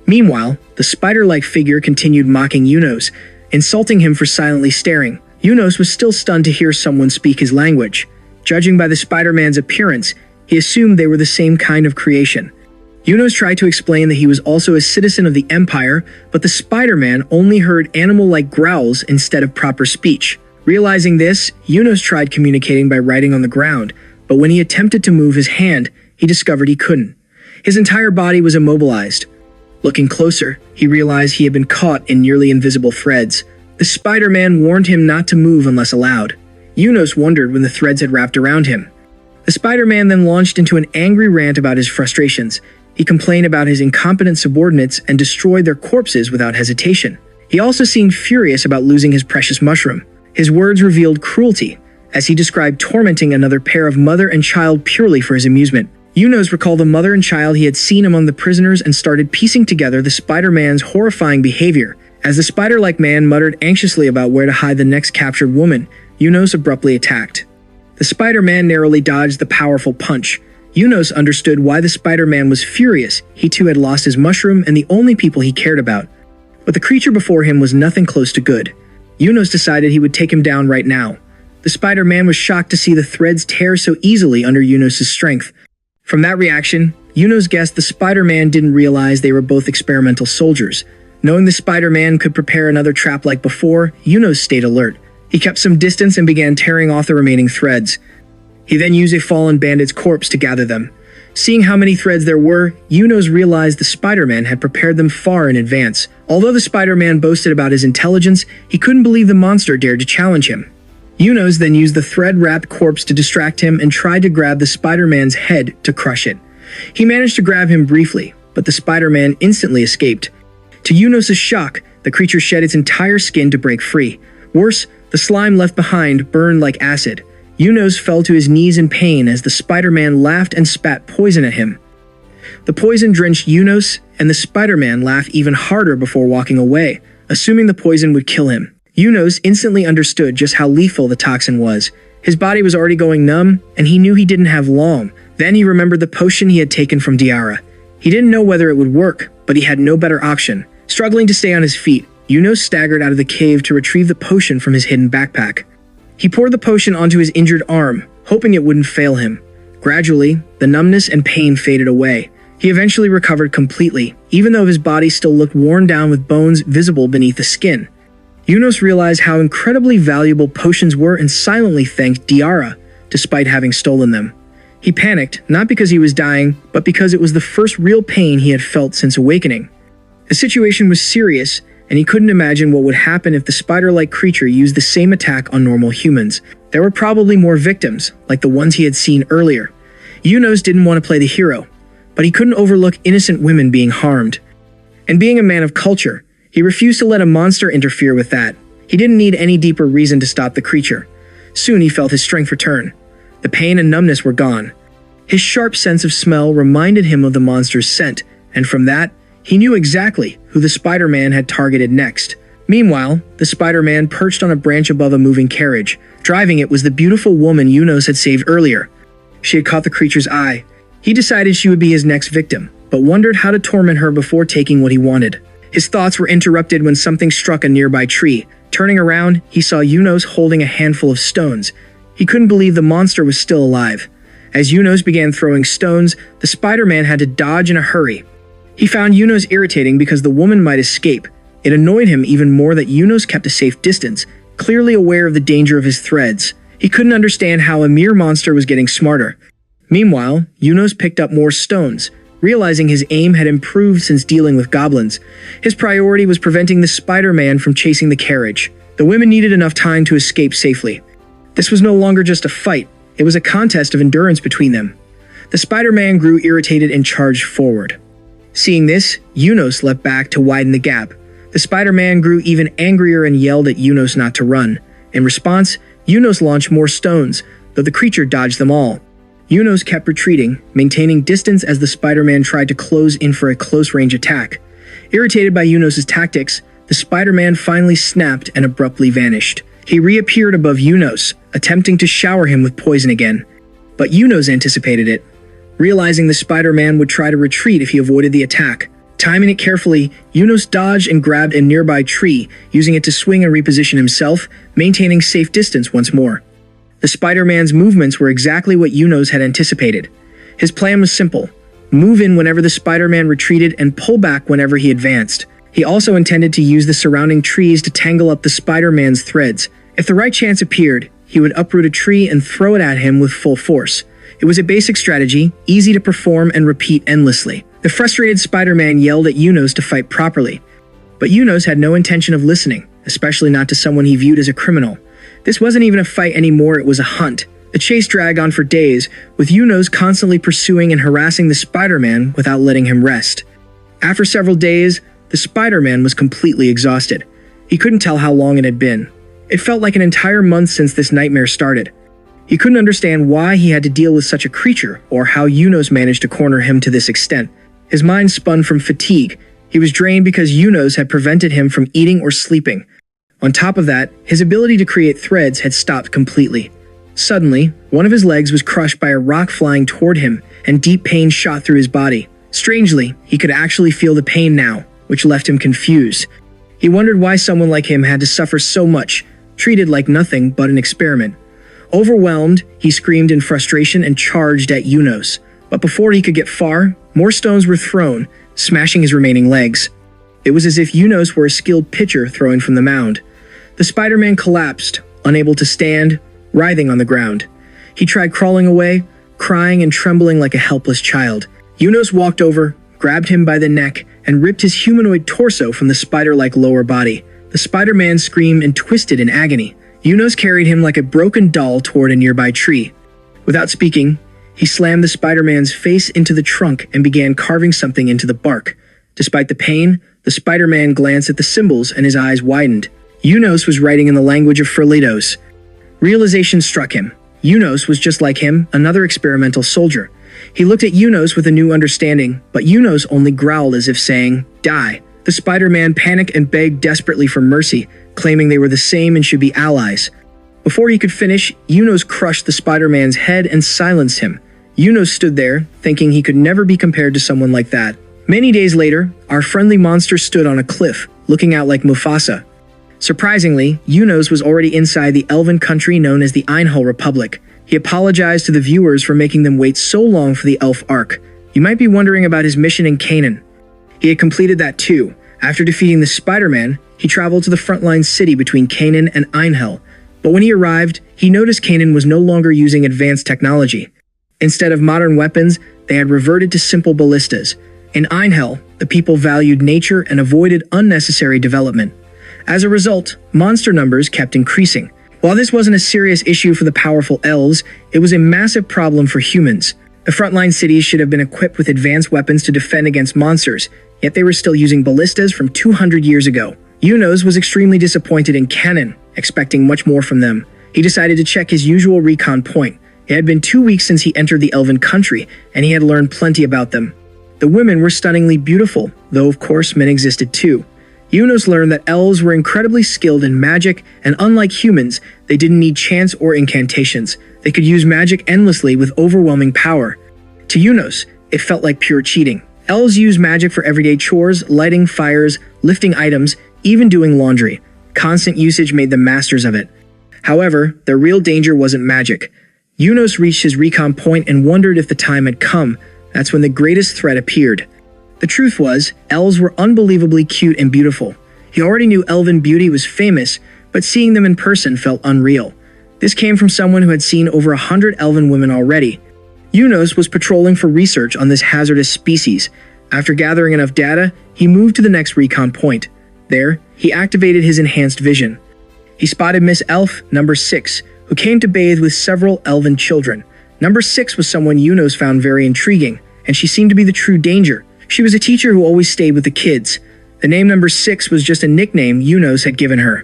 Meanwhile, the spider-like figure continued mocking Yunos, insulting him for silently staring. Yunos was still stunned to hear someone speak his language. Judging by the Spider-Man's appearance, he assumed they were the same kind of creation. Yunos tried to explain that he was also a citizen of the Empire, but the Spider-Man only heard animal-like growls instead of proper speech. Realizing this, Yunos tried communicating by writing on the ground, but when he attempted to move his hand, he discovered he couldn't. His entire body was immobilized. Looking closer, he realized he had been caught in nearly invisible threads. The Spider-Man warned him not to move unless allowed. Yunos wondered when the threads had wrapped around him. The Spider-Man then launched into an angry rant about his frustrations. He complained about his incompetent subordinates and destroyed their corpses without hesitation. He also seemed furious about losing his precious mushroom. His words revealed cruelty, as he described tormenting another pair of mother and child purely for his amusement. Yunos recalled the mother and child he had seen among the prisoners and started piecing together the Spider-Man's horrifying behavior. As the spider-like man muttered anxiously about where to hide the next captured woman, Yunos abruptly attacked. The Spider-Man narrowly dodged the powerful punch. Yunos understood why the Spider-Man was furious. He too had lost his mushroom and the only people he cared about. But the creature before him was nothing close to good. Yunos decided he would take him down right now. The Spider-Man was shocked to see the threads tear so easily under Yunos' strength. From that reaction, Yunos guessed the Spider-Man didn't realize they were both experimental soldiers. Knowing the Spider-Man could prepare another trap like before, Yunos stayed alert. He kept some distance and began tearing off the remaining threads. He then used a fallen bandit's corpse to gather them. Seeing how many threads there were, Yunos realized the Spider-Man had prepared them far in advance. Although the Spider-Man boasted about his intelligence, he couldn't believe the monster dared to challenge him. Yunos then used the thread-wrapped corpse to distract him and tried to grab the Spider-Man's head to crush it. He managed to grab him briefly, but the Spider-Man instantly escaped. To Yunos' shock, the creature shed its entire skin to break free. Worse, the slime left behind burned like acid. Yunos fell to his knees in pain as the Spider-Man laughed and spat poison at him. The poison drenched Yunos, and the Spider-Man laughed even harder before walking away, assuming the poison would kill him. Yunos instantly understood just how lethal the toxin was. His body was already going numb, and he knew he didn't have long. Then he remembered the potion he had taken from Diara. He didn't know whether it would work, but he had no better option. Struggling to stay on his feet, Yunos staggered out of the cave to retrieve the potion from his hidden backpack. He poured the potion onto his injured arm, hoping it wouldn't fail him. Gradually, the numbness and pain faded away. He eventually recovered completely, even though his body still looked worn down with bones visible beneath the skin. Yunos realized how incredibly valuable potions were and silently thanked Diara, despite having stolen them. He panicked, not because he was dying, but because it was the first real pain he had felt since awakening. The situation was serious, and he couldn't imagine what would happen if the spider-like creature used the same attack on normal humans. There were probably more victims, like the ones he had seen earlier. Yunos didn't want to play the hero, but he couldn't overlook innocent women being harmed. And being a man of culture, he refused to let a monster interfere with that. He didn't need any deeper reason to stop the creature. Soon he felt his strength return. The pain and numbness were gone. His sharp sense of smell reminded him of the monster's scent, and from that, he knew exactly who the Spider-Man had targeted next. Meanwhile, the Spider-Man perched on a branch above a moving carriage. Driving it was the beautiful woman Yunos had saved earlier. She had caught the creature's eye. He decided she would be his next victim, but wondered how to torment her before taking what he wanted. His thoughts were interrupted when something struck a nearby tree. Turning around, he saw Yunos holding a handful of stones. He couldn't believe the monster was still alive. As Yunos began throwing stones, the Spider-Man had to dodge in a hurry. He found Yunos irritating because the woman might escape. It annoyed him even more that Yunos kept a safe distance, clearly aware of the danger of his threads. He couldn't understand how a mere monster was getting smarter. Meanwhile, Yunos picked up more stones, realizing his aim had improved since dealing with goblins. His priority was preventing the Spider-Man from chasing the carriage. The women needed enough time to escape safely. This was no longer just a fight, it was a contest of endurance between them. The Spider-Man grew irritated and charged forward. Seeing this, Yunos leapt back to widen the gap. The Spider-Man grew even angrier and yelled at Yunos not to run. In response, Yunos launched more stones, though the creature dodged them all. Yunos kept retreating, maintaining distance as the Spider-Man tried to close in for a close-range attack. Irritated by Yunos' tactics, the Spider-Man finally snapped and abruptly vanished. He reappeared above Yunos, attempting to shower him with poison again. But Yunos anticipated it. Realizing the Spider-Man would try to retreat if he avoided the attack. Timing it carefully, Yunos dodged and grabbed a nearby tree, using it to swing and reposition himself, maintaining safe distance once more. The Spider-Man's movements were exactly what Yunos had anticipated. His plan was simple: move in whenever the Spider-Man retreated and pull back whenever he advanced. He also intended to use the surrounding trees to tangle up the Spider-Man's threads. If the right chance appeared, he would uproot a tree and throw it at him with full force. It was a basic strategy, easy to perform and repeat endlessly. The frustrated Spider-Man yelled at Yunos to fight properly. But Yunos had no intention of listening, especially not to someone he viewed as a criminal. This wasn't even a fight anymore, it was a hunt. The chase dragged on for days, with Yunos constantly pursuing and harassing the Spider-Man without letting him rest. After several days, the Spider-Man was completely exhausted. He couldn't tell how long it had been. It felt like an entire month since this nightmare started. He couldn't understand why he had to deal with such a creature, or how Yunos managed to corner him to this extent. His mind spun from fatigue. He was drained because Yunos had prevented him from eating or sleeping. On top of that, his ability to create threads had stopped completely. Suddenly, one of his legs was crushed by a rock flying toward him, and deep pain shot through his body. Strangely, he could actually feel the pain now, which left him confused. He wondered why someone like him had to suffer so much, treated like nothing but an experiment. Overwhelmed, he screamed in frustration and charged at Yunos. But before he could get far, more stones were thrown, smashing his remaining legs. It was as if Yunos were a skilled pitcher throwing from the mound. The Spider-Man collapsed, unable to stand, writhing on the ground. He tried crawling away, crying and trembling like a helpless child. Yunos walked over, grabbed him by the neck, and ripped his humanoid torso from the spider-like lower body. The Spider-Man screamed and twisted in agony. Yunos carried him like a broken doll toward a nearby tree. Without speaking, he slammed the Spider-Man's face into the trunk and began carving something into the bark. Despite the pain, the Spider-Man glanced at the symbols and his eyes widened. Yunos was writing in the language of Frelitos. Realization struck him. Yunos was just like him, another experimental soldier. He looked at Yunos with a new understanding, but Yunos only growled as if saying, "Die." The Spider-Man panicked and begged desperately for mercy, claiming they were the same and should be allies. Before he could finish, Yunos crushed the Spider-Man's head and silenced him. Yunos stood there, thinking he could never be compared to someone like that. Many days later, our friendly monster stood on a cliff, looking out like Mufasa. Surprisingly, Yunos was already inside the elven country known as the Einhell Republic. He apologized to the viewers for making them wait so long for the elf arc. You might be wondering about his mission in Canaan. He had completed that too. After defeating the Spider-Man, he traveled to the frontline city between Canaan and Einhell. But when he arrived, he noticed Canaan was no longer using advanced technology. Instead of modern weapons, they had reverted to simple ballistas. In Einhell, the people valued nature and avoided unnecessary development. As a result, monster numbers kept increasing. While this wasn't a serious issue for the powerful elves, it was a massive problem for humans. The frontline cities should have been equipped with advanced weapons to defend against monsters, yet they were still using ballistas from 200 years ago. Yunos was extremely disappointed in Canaan, expecting much more from them. He decided to check his usual recon point. It had been 2 weeks since he entered the elven country, and he had learned plenty about them. The women were stunningly beautiful, though of course men existed too. Yunos learned that elves were incredibly skilled in magic, and unlike humans, they didn't need chance or incantations. They could use magic endlessly with overwhelming power. To Yunos, it felt like pure cheating. Elves use magic for everyday chores, lighting fires, lifting items, even doing laundry. Constant usage made them masters of it. However, their real danger wasn't magic. Yunos reached his recon point and wondered if the time had come. That's when the greatest threat appeared. The truth was, elves were unbelievably cute and beautiful. He already knew elven beauty was famous, but seeing them in person felt unreal. This came from someone who had seen over 100 elven women already. Yunos was patrolling for research on this hazardous species. After gathering enough data, he moved to the next recon point. There, he activated his enhanced vision. He spotted Miss Elf, number 6, who came to bathe with several elven children. Number 6 was someone Yunos found very intriguing, and she seemed to be the true danger. She was a teacher who always stayed with the kids. The name number 6 was just a nickname Yunos had given her.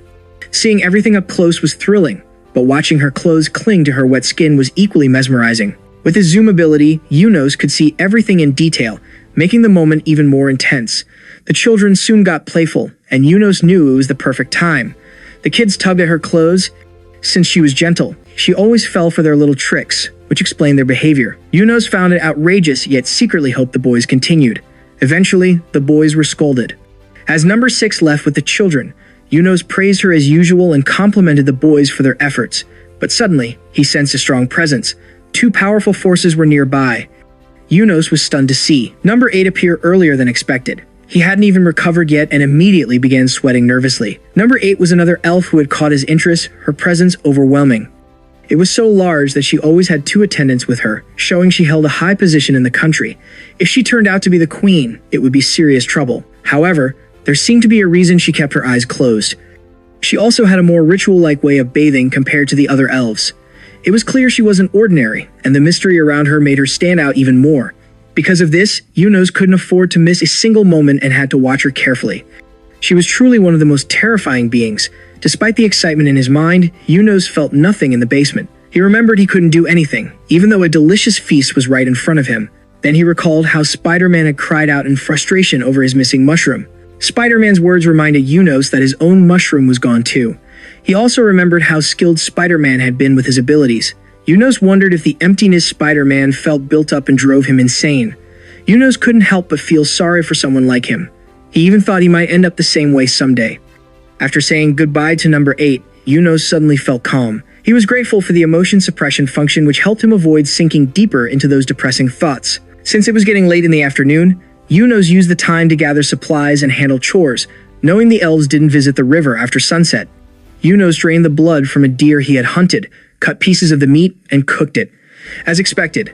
Seeing everything up close was thrilling, but watching her clothes cling to her wet skin was equally mesmerizing. With his zoom ability, Yunos could see everything in detail, making the moment even more intense. The children soon got playful, and Yunos knew it was the perfect time. The kids tugged at her clothes, Since she was gentle, she always fell for their little tricks, which explained their behavior. Yunos found it outrageous, yet secretly hoped the boys continued. Eventually, the boys were scolded. As number 6 left with the children, Yunos praised her as usual and complimented the boys for their efforts. But suddenly, he sensed a strong presence. 2 powerful forces were nearby. Yunos was stunned to see number 8 appear earlier than expected. He hadn't even recovered yet and immediately began sweating nervously. Number 8 was another elf who had caught his interest, her presence overwhelming. It was so large that she always had 2 attendants with her, showing she held a high position in the country. If she turned out to be the queen, it would be serious trouble. However, there seemed to be a reason she kept her eyes closed. She also had a more ritual-like way of bathing compared to the other elves. It was clear she wasn't ordinary, and the mystery around her made her stand out even more. Because of this, Yunos couldn't afford to miss a single moment and had to watch her carefully. She was truly one of the most terrifying beings. Despite the excitement in his mind, Yunos felt nothing in the basement. He remembered he couldn't do anything, even though a delicious feast was right in front of him. Then he recalled how Spider-Man had cried out in frustration over his missing mushroom. Spider-Man's words reminded Yunos that his own mushroom was gone too. He also remembered how skilled Spider-Man had been with his abilities. Yunos wondered if the emptiness Spider-Man felt built up and drove him insane. Yunos couldn't help but feel sorry for someone like him. He even thought he might end up the same way someday. After saying goodbye to number 8, Yunos suddenly felt calm. He was grateful for the emotion suppression function, which helped him avoid sinking deeper into those depressing thoughts. Since it was getting late in the afternoon, Yunos used the time to gather supplies and handle chores, knowing the elves didn't visit the river after sunset. Yunos drained the blood from a deer he had hunted, cut pieces of the meat, and cooked it. As expected,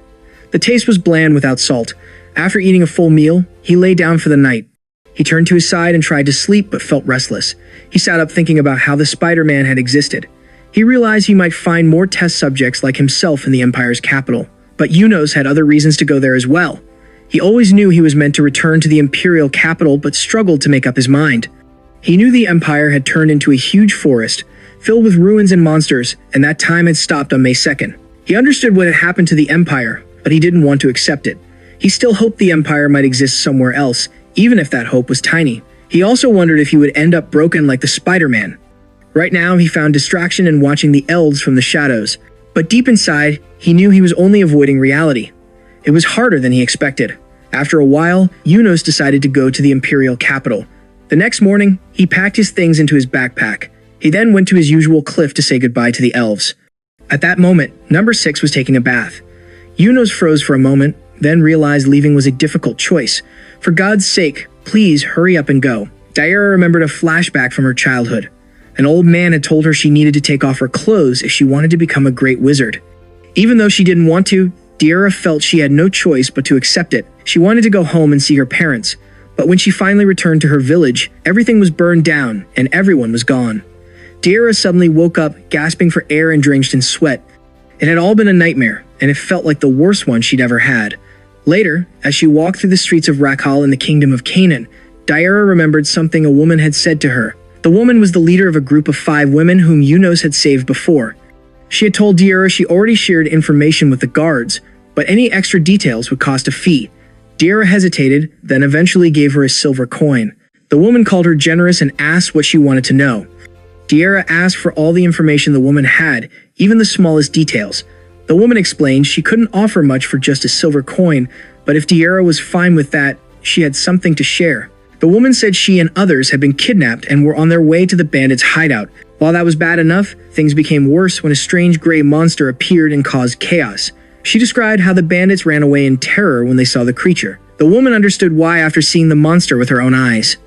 the taste was bland without salt. After eating a full meal, he lay down for the night. He turned to his side and tried to sleep but felt restless. He sat up thinking about how the Spider-Man had existed. He realized he might find more test subjects like himself in the Empire's capital. But Yunos had other reasons to go there as well. He always knew he was meant to return to the Imperial capital but struggled to make up his mind. He knew the Empire had turned into a huge forest, filled with ruins and monsters, and that time had stopped on May 2nd. He understood what had happened to the Empire, but he didn't want to accept it. He still hoped the Empire might exist somewhere else, even if that hope was tiny. He also wondered if he would end up broken like the Spider-Man. Right now, he found distraction in watching the elves from the shadows, but deep inside, he knew he was only avoiding reality. It was harder than he expected. After a while, Yunos decided to go to the Imperial capital. The next morning, he packed his things into his backpack. He then went to his usual cliff to say goodbye to the elves. At that moment, number 6 was taking a bath. Yunos froze for a moment, then realized leaving was a difficult choice. For God's sake, please hurry up and go. Daira remembered a flashback from her childhood. An old man had told her she needed to take off her clothes if she wanted to become a great wizard. Even though she didn't want to, Daira felt she had no choice but to accept it. She wanted to go home and see her parents. But when she finally returned to her village, everything was burned down and everyone was gone. Daira suddenly woke up, gasping for air and drenched in sweat. It had all been a nightmare, and it felt like the worst one she'd ever had. Later, as she walked through the streets of Rakhal in the kingdom of Canaan, Daira remembered something a woman had said to her. The woman was the leader of a group of 5 women whom Yunos had saved before. She had told Daira she already shared information with the guards, but any extra details would cost a fee. Daira hesitated, then eventually gave her a silver coin. The woman called her generous and asked what she wanted to know. Daira asked for all the information the woman had, even the smallest details. The woman explained she couldn't offer much for just a silver coin, but if Daira was fine with that, she had something to share. The woman said she and others had been kidnapped and were on their way to the bandits' hideout. While that was bad enough, things became worse when a strange gray monster appeared and caused chaos. She described how the bandits ran away in terror when they saw the creature. The woman understood why after seeing the monster with her own eyes.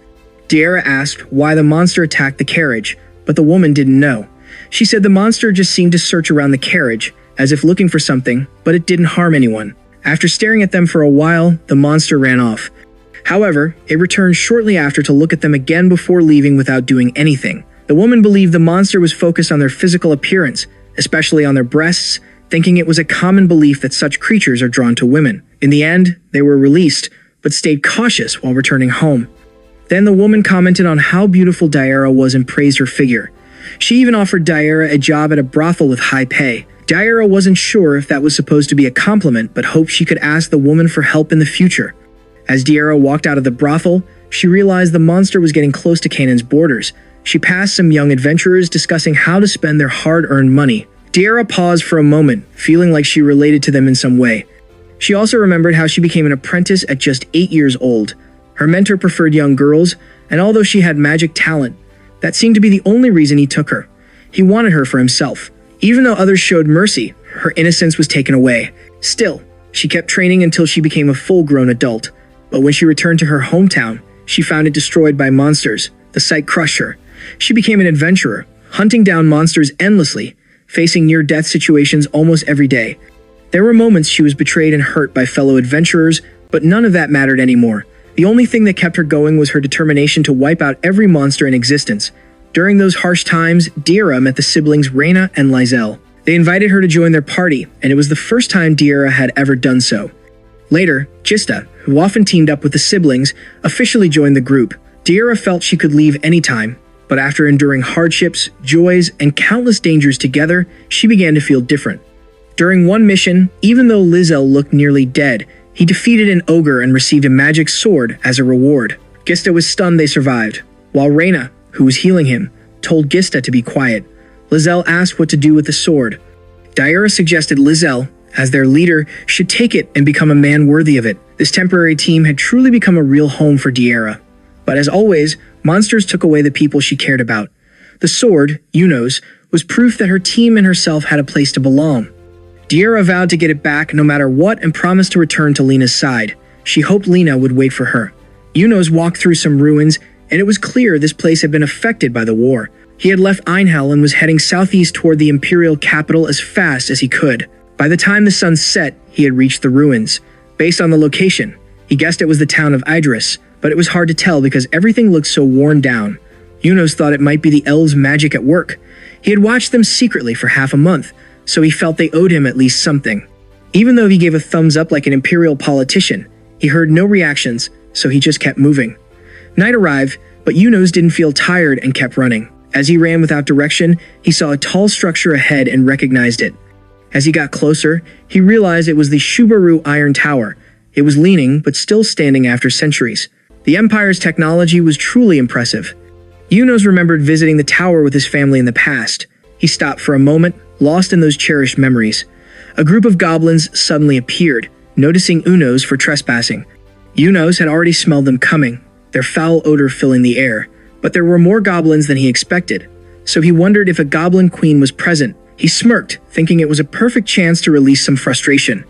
Daira asked why the monster attacked the carriage, but the woman didn't know. She said the monster just seemed to search around the carriage, as if looking for something, but it didn't harm anyone. After staring at them for a while, the monster ran off. However, it returned shortly after to look at them again before leaving without doing anything. The woman believed the monster was focused on their physical appearance, especially on their breasts, thinking it was a common belief that such creatures are drawn to women. In the end, they were released, but stayed cautious while returning home. Then the woman commented on how beautiful Daira was and praised her figure. She even offered Daira a job at a brothel with high pay. Daira wasn't sure if that was supposed to be a compliment, but hoped she could ask the woman for help in the future. As Daira walked out of the brothel, she realized the monster was getting close to Canaan's borders. She passed some young adventurers discussing how to spend their hard-earned money. Deira paused for a moment, feeling like she related to them in some way. She also remembered how she became an apprentice at just 8 years old. Her mentor preferred young girls, and although she had magic talent, that seemed to be the only reason he took her. He wanted her for himself. Even though others showed mercy, her innocence was taken away. Still, she kept training until she became a full-grown adult. But when she returned to her hometown, she found it destroyed by monsters. The sight crushed her. She became an adventurer, hunting down monsters endlessly, facing near-death situations almost every day. There were moments she was betrayed and hurt by fellow adventurers, but none of that mattered anymore. The only thing that kept her going was her determination to wipe out every monster in existence. During those harsh times, Deira met the siblings Reina and Lizelle. They invited her to join their party, and it was the first time Deira had ever done so. Later, Gista, who often teamed up with the siblings, officially joined the group. Deira felt she could leave anytime, but after enduring hardships, joys, and countless dangers together, she began to feel different. During one mission, even though Lizelle looked nearly dead, he defeated an ogre and received a magic sword as a reward. Gista was stunned they survived, while Reina, who was healing him, told Gista to be quiet. Lizelle asked what to do with the sword. Deira suggested Lizelle, as their leader, should take it and become a man worthy of it. This temporary team had truly become a real home for Deira. But as always, monsters took away the people she cared about. The sword, Unos, was proof that her team and herself had a place to belong. Deira vowed to get it back no matter what and promised to return to Lena's side. She hoped Lena would wait for her. Unos walked through some ruins, and it was clear this place had been affected by the war. He had left Einhell and was heading southeast toward the imperial capital as fast as he could. By the time the sun set, he had reached the ruins. Based on the location, he guessed it was the town of Idris, but it was hard to tell because everything looked so worn down. Unos thought it might be the elves' magic at work. He had watched them secretly for half a month, so he felt they owed him at least something. Even though he gave a thumbs up like an imperial politician, he heard no reactions, so he just kept moving. Night arrived, but Unos didn't feel tired and kept running. As he ran without direction, he saw a tall structure ahead and recognized it. As he got closer, he realized it was the Shubaru Iron Tower. It was leaning, but still standing after centuries. The Empire's technology was truly impressive. Unos remembered visiting the tower with his family in the past. He stopped for a moment, lost in those cherished memories. A group of goblins suddenly appeared, noticing Unos for trespassing. Unos had already smelled them coming, their foul odor filling the air. But there were more goblins than he expected, so he wondered if a goblin queen was present. He smirked, thinking it was a perfect chance to release some frustration.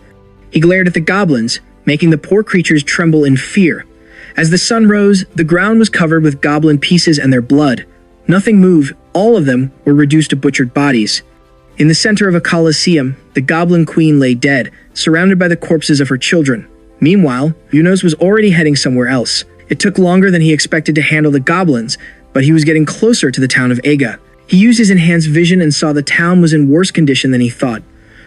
He glared at the goblins, making the poor creatures tremble in fear. As the sun rose, the ground was covered with goblin pieces and their blood. Nothing moved, all of them were reduced to butchered bodies. In the center of a coliseum, the goblin queen lay dead, surrounded by the corpses of her children. Meanwhile, Unos was already heading somewhere else. It took longer than he expected to handle the goblins, but he was getting closer to the town of Aga. He used his enhanced vision and saw the town was in worse condition than he thought.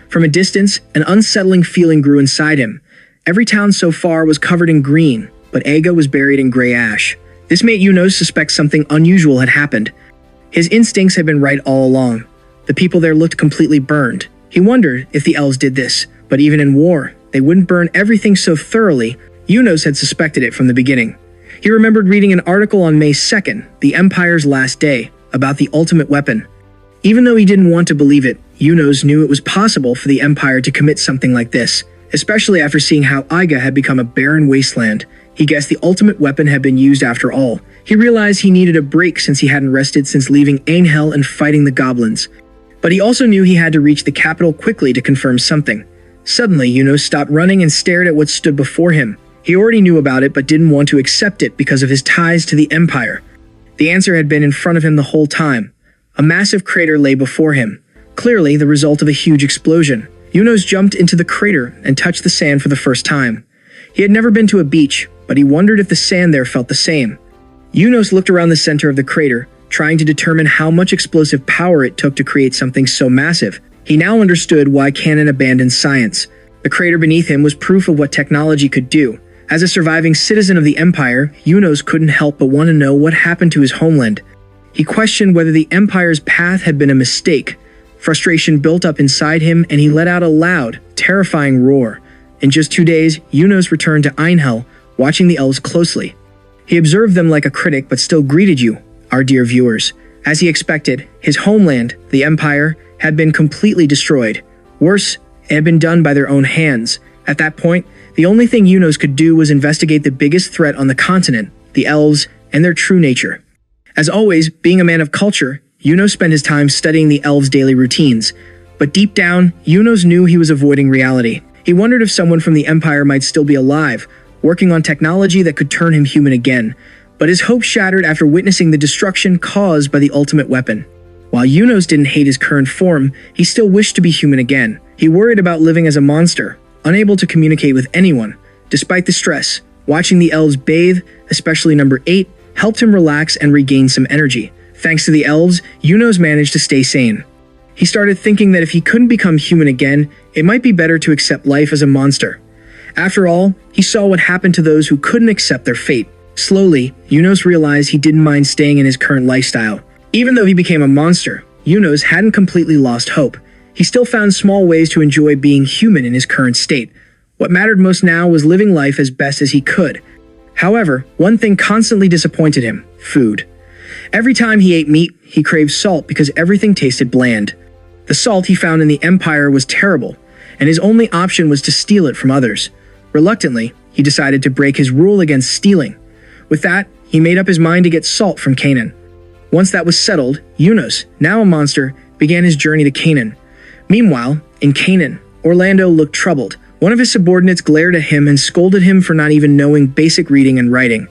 From a distance, an unsettling feeling grew inside him. Every town so far was covered in green, but Aga was buried in gray ash. This made Unos suspect something unusual had happened. His instincts had been right all along. The people there looked completely burned. He wondered if the elves did this, but even in war, they wouldn't burn everything so thoroughly. Unos had suspected it from the beginning. He remembered reading an article on May 2nd, the Empire's last day, about the ultimate weapon. Even though he didn't want to believe it, Unos knew it was possible for the Empire to commit something like this, especially after seeing how Iga had become a barren wasteland. He guessed the ultimate weapon had been used after all. He realized he needed a break since he hadn't rested since leaving Ainhell and fighting the goblins. But he also knew he had to reach the capital quickly to confirm something. Suddenly, Unos stopped running and stared at what stood before him. He already knew about it but didn't want to accept it because of his ties to the Empire. The answer had been in front of him the whole time. A massive crater lay before him, clearly the result of a huge explosion. Unos jumped into the crater and touched the sand for the first time. He had never been to a beach, but he wondered if the sand there felt the same. Unos looked around the center of the crater, trying to determine how much explosive power it took to create something so massive. He now understood why Cannon abandoned science. The crater beneath him was proof of what technology could do. As a surviving citizen of the Empire, Unos couldn't help but want to know what happened to his homeland. He questioned whether the Empire's path had been a mistake. Frustration built up inside him and he let out a loud, terrifying roar. In just 2 days, Unos returned to Ainhell, watching the elves closely. He observed them like a critic but still greeted you. our dear viewers. As he expected, his homeland, the Empire, had been completely destroyed. Worse, it had been done by their own hands. At that point, the only thing Yunos could do was investigate the biggest threat on the continent, the elves, and their true nature. As always, being a man of culture, Yunos spent his time studying the elves' daily routines. But deep down, Yunos knew he was avoiding reality. He wondered if someone from the Empire might still be alive, working on technology that could turn him human again. But his hope shattered after witnessing the destruction caused by the ultimate weapon. While Yunos didn't hate his current form, he still wished to be human again. He worried about living as a monster, unable to communicate with anyone. Despite the stress, watching the elves bathe, especially number 8, helped him relax and regain some energy. Thanks to the elves, Yunos managed to stay sane. He started thinking that if he couldn't become human again, it might be better to accept life as a monster. After all, he saw what happened to those who couldn't accept their fate. Slowly, Yunos realized he didn't mind staying in his current lifestyle. Even though he became a monster, Yunos hadn't completely lost hope. He still found small ways to enjoy being human in his current state. What mattered most now was living life as best as he could. However, one thing constantly disappointed him: food. Every time he ate meat, he craved salt because everything tasted bland. The salt he found in the Empire was terrible, and his only option was to steal it from others. Reluctantly, he decided to break his rule against stealing. With that, he made up his mind to get salt from Canaan. Once that was settled, Yunos, now a monster, began his journey to Canaan. Meanwhile, in Canaan, Orlando looked troubled. One of his subordinates glared at him and scolded him for not even knowing basic reading and writing.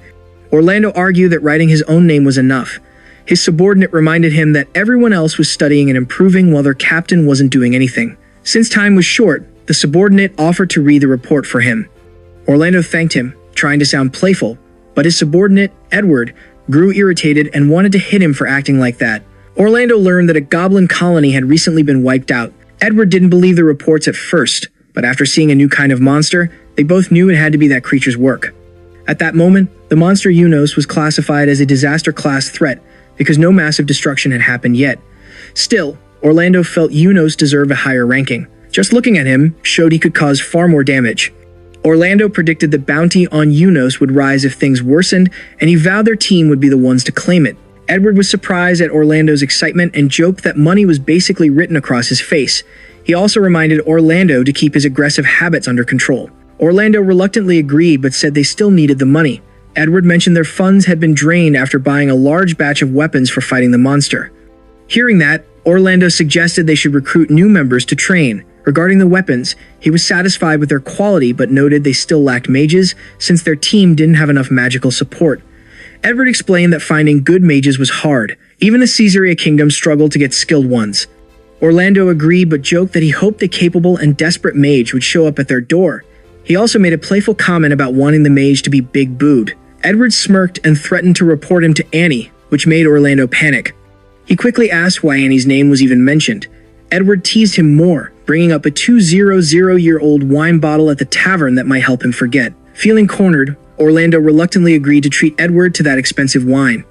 Orlando argued that writing his own name was enough. His subordinate reminded him that everyone else was studying and improving while their captain wasn't doing anything. Since time was short, the subordinate offered to read the report for him. Orlando thanked him, trying to sound playful, but his subordinate, Edward, grew irritated and wanted to hit him for acting like that. Orlando learned that a goblin colony had recently been wiped out. Edward didn't believe the reports at first, but after seeing a new kind of monster, they both knew it had to be that creature's work. At that moment, the monster Yunos was classified as a disaster class threat because no massive destruction had happened yet. Still, Orlando felt Yunos deserved a higher ranking. Just looking at him showed he could cause far more damage. Orlando predicted the bounty on Yunos would rise if things worsened, and he vowed their team would be the ones to claim it. Edward was surprised at Orlando's excitement and joked that money was basically written across his face. He also reminded Orlando to keep his aggressive habits under control. Orlando reluctantly agreed but said they still needed the money. Edward mentioned their funds had been drained after buying a large batch of weapons for fighting the monster. Hearing that, Orlando suggested they should recruit new members to train. Regarding the weapons, he was satisfied with their quality but noted they still lacked mages since their team didn't have enough magical support. Edward explained that finding good mages was hard. Even the Caesarea Kingdom struggled to get skilled ones. Orlando agreed but joked that he hoped a capable and desperate mage would show up at their door. He also made a playful comment about wanting the mage to be Big Booed. Edward smirked and threatened to report him to Annie, which made Orlando panic. He quickly asked why Annie's name was even mentioned. Edward teased him more, bringing up a 200-year-old wine bottle at the tavern that might help him forget. Feeling cornered, Orlando reluctantly agreed to treat Edward to that expensive wine.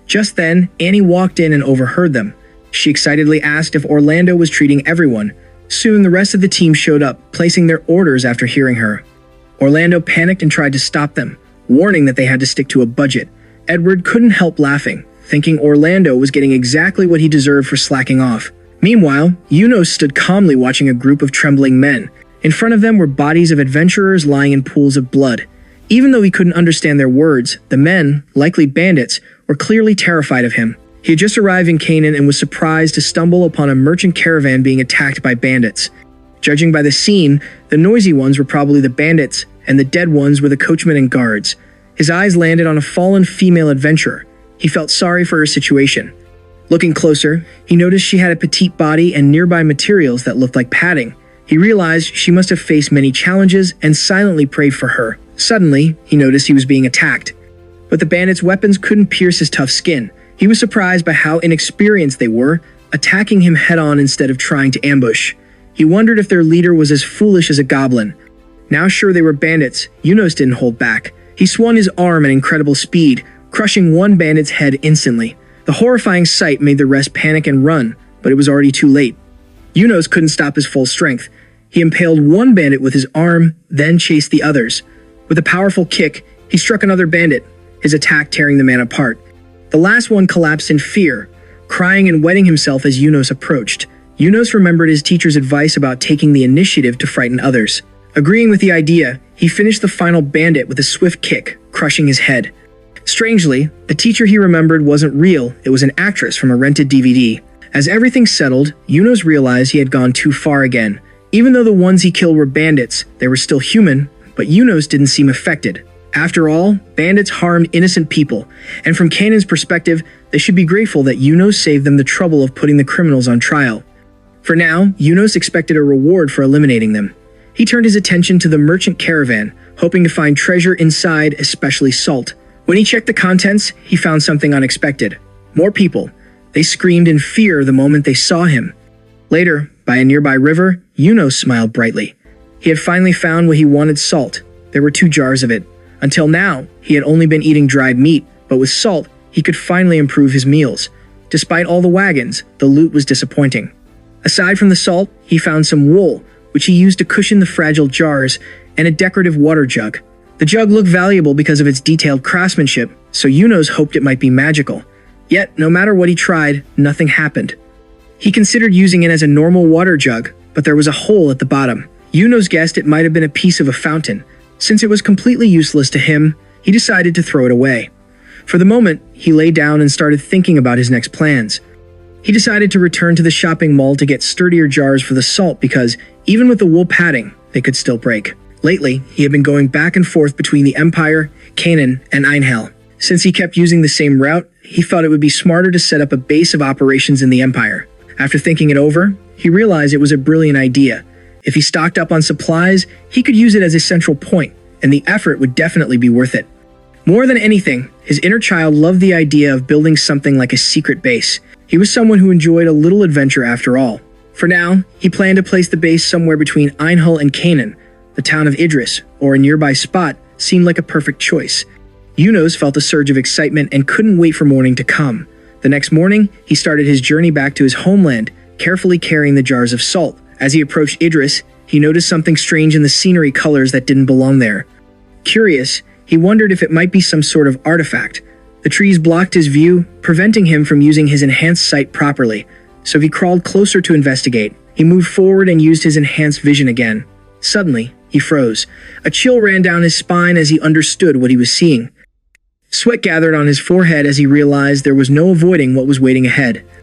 Just then, Annie walked in and overheard them. She excitedly asked if Orlando was treating everyone. Soon, the rest of the team showed up, placing their orders after hearing her. Orlando panicked and tried to stop them, warning that they had to stick to a budget. Edward couldn't help laughing, thinking Orlando was getting exactly what he deserved for slacking off. Meanwhile, Yunos stood calmly watching a group of trembling men. In front of them were bodies of adventurers lying in pools of blood. Even though he couldn't understand their words, the men, likely bandits, were clearly terrified of him. He had just arrived in Canaan and was surprised to stumble upon a merchant caravan being attacked by bandits. Judging by the scene, the noisy ones were probably the bandits, and the dead ones were the coachmen and guards. His eyes landed on a fallen female adventurer. He felt sorry for her situation. Looking closer, he noticed she had a petite body and nearby materials that looked like padding. He realized she must have faced many challenges and silently prayed for her. Suddenly, he noticed he was being attacked. But the bandits' weapons couldn't pierce his tough skin. He was surprised by how inexperienced they were, attacking him head-on instead of trying to ambush. He wondered if their leader was as foolish as a goblin. Now sure they were bandits, Yunos didn't hold back. He swung his arm at incredible speed, crushing one bandit's head instantly. The horrifying sight made the rest panic and run, but it was already too late. Yunos couldn't stop his full strength. He impaled one bandit with his arm, then chased the others. With a powerful kick, he struck another bandit, his attack tearing the man apart. The last one collapsed in fear, crying and wetting himself as Yunos approached. Yunos remembered his teacher's advice about taking the initiative to frighten others. Agreeing with the idea, he finished the final bandit with a swift kick, crushing his head. Strangely, the teacher he remembered wasn't real, it was an actress from a rented DVD. As everything settled, Yunos realized he had gone too far again. Even though the ones he killed were bandits, they were still human, but Yunos didn't seem affected. After all, bandits harmed innocent people, and from Kanan's perspective, they should be grateful that Yunos saved them the trouble of putting the criminals on trial. For now, Yunos expected a reward for eliminating them. He turned his attention to the merchant caravan, hoping to find treasure inside, especially salt. When he checked the contents, he found something unexpected. More people. They screamed in fear the moment they saw him. Later, by a nearby river, Yunos smiled brightly. He had finally found what he wanted: salt. There were 2 jars of it. Until now, he had only been eating dried meat, but with salt, he could finally improve his meals. Despite all the wagons, the loot was disappointing. Aside from the salt, he found some wool, which he used to cushion the fragile jars, and a decorative water jug. The jug looked valuable because of its detailed craftsmanship, so Yunos hoped it might be magical. Yet, no matter what he tried, nothing happened. He considered using it as a normal water jug, but there was a hole at the bottom. Yunos guessed it might have been a piece of a fountain. Since it was completely useless to him, he decided to throw it away. For the moment, he lay down and started thinking about his next plans. He decided to return to the shopping mall to get sturdier jars for the salt because, even with the wool padding, they could still break. Lately, he had been going back and forth between the Empire, Kanan, and Einhell. Since he kept using the same route, he thought it would be smarter to set up a base of operations in the Empire. After thinking it over, he realized it was a brilliant idea. If he stocked up on supplies, he could use it as a central point, and the effort would definitely be worth it. More than anything, his inner child loved the idea of building something like a secret base. He was someone who enjoyed a little adventure after all. For now, he planned to place the base somewhere between Einhell and Kanan. The town of Idris, or a nearby spot, seemed like a perfect choice. Yunos felt a surge of excitement and couldn't wait for morning to come. The next morning, he started his journey back to his homeland, carefully carrying the jars of salt. As he approached Idris, he noticed something strange in the scenery colors that didn't belong there. Curious, he wondered if it might be some sort of artifact. The trees blocked his view, preventing him from using his enhanced sight properly, so he crawled closer to investigate. He moved forward and used his enhanced vision again. Suddenly, he froze. A chill ran down his spine as he understood what he was seeing. Sweat gathered on his forehead as he realized there was no avoiding what was waiting ahead.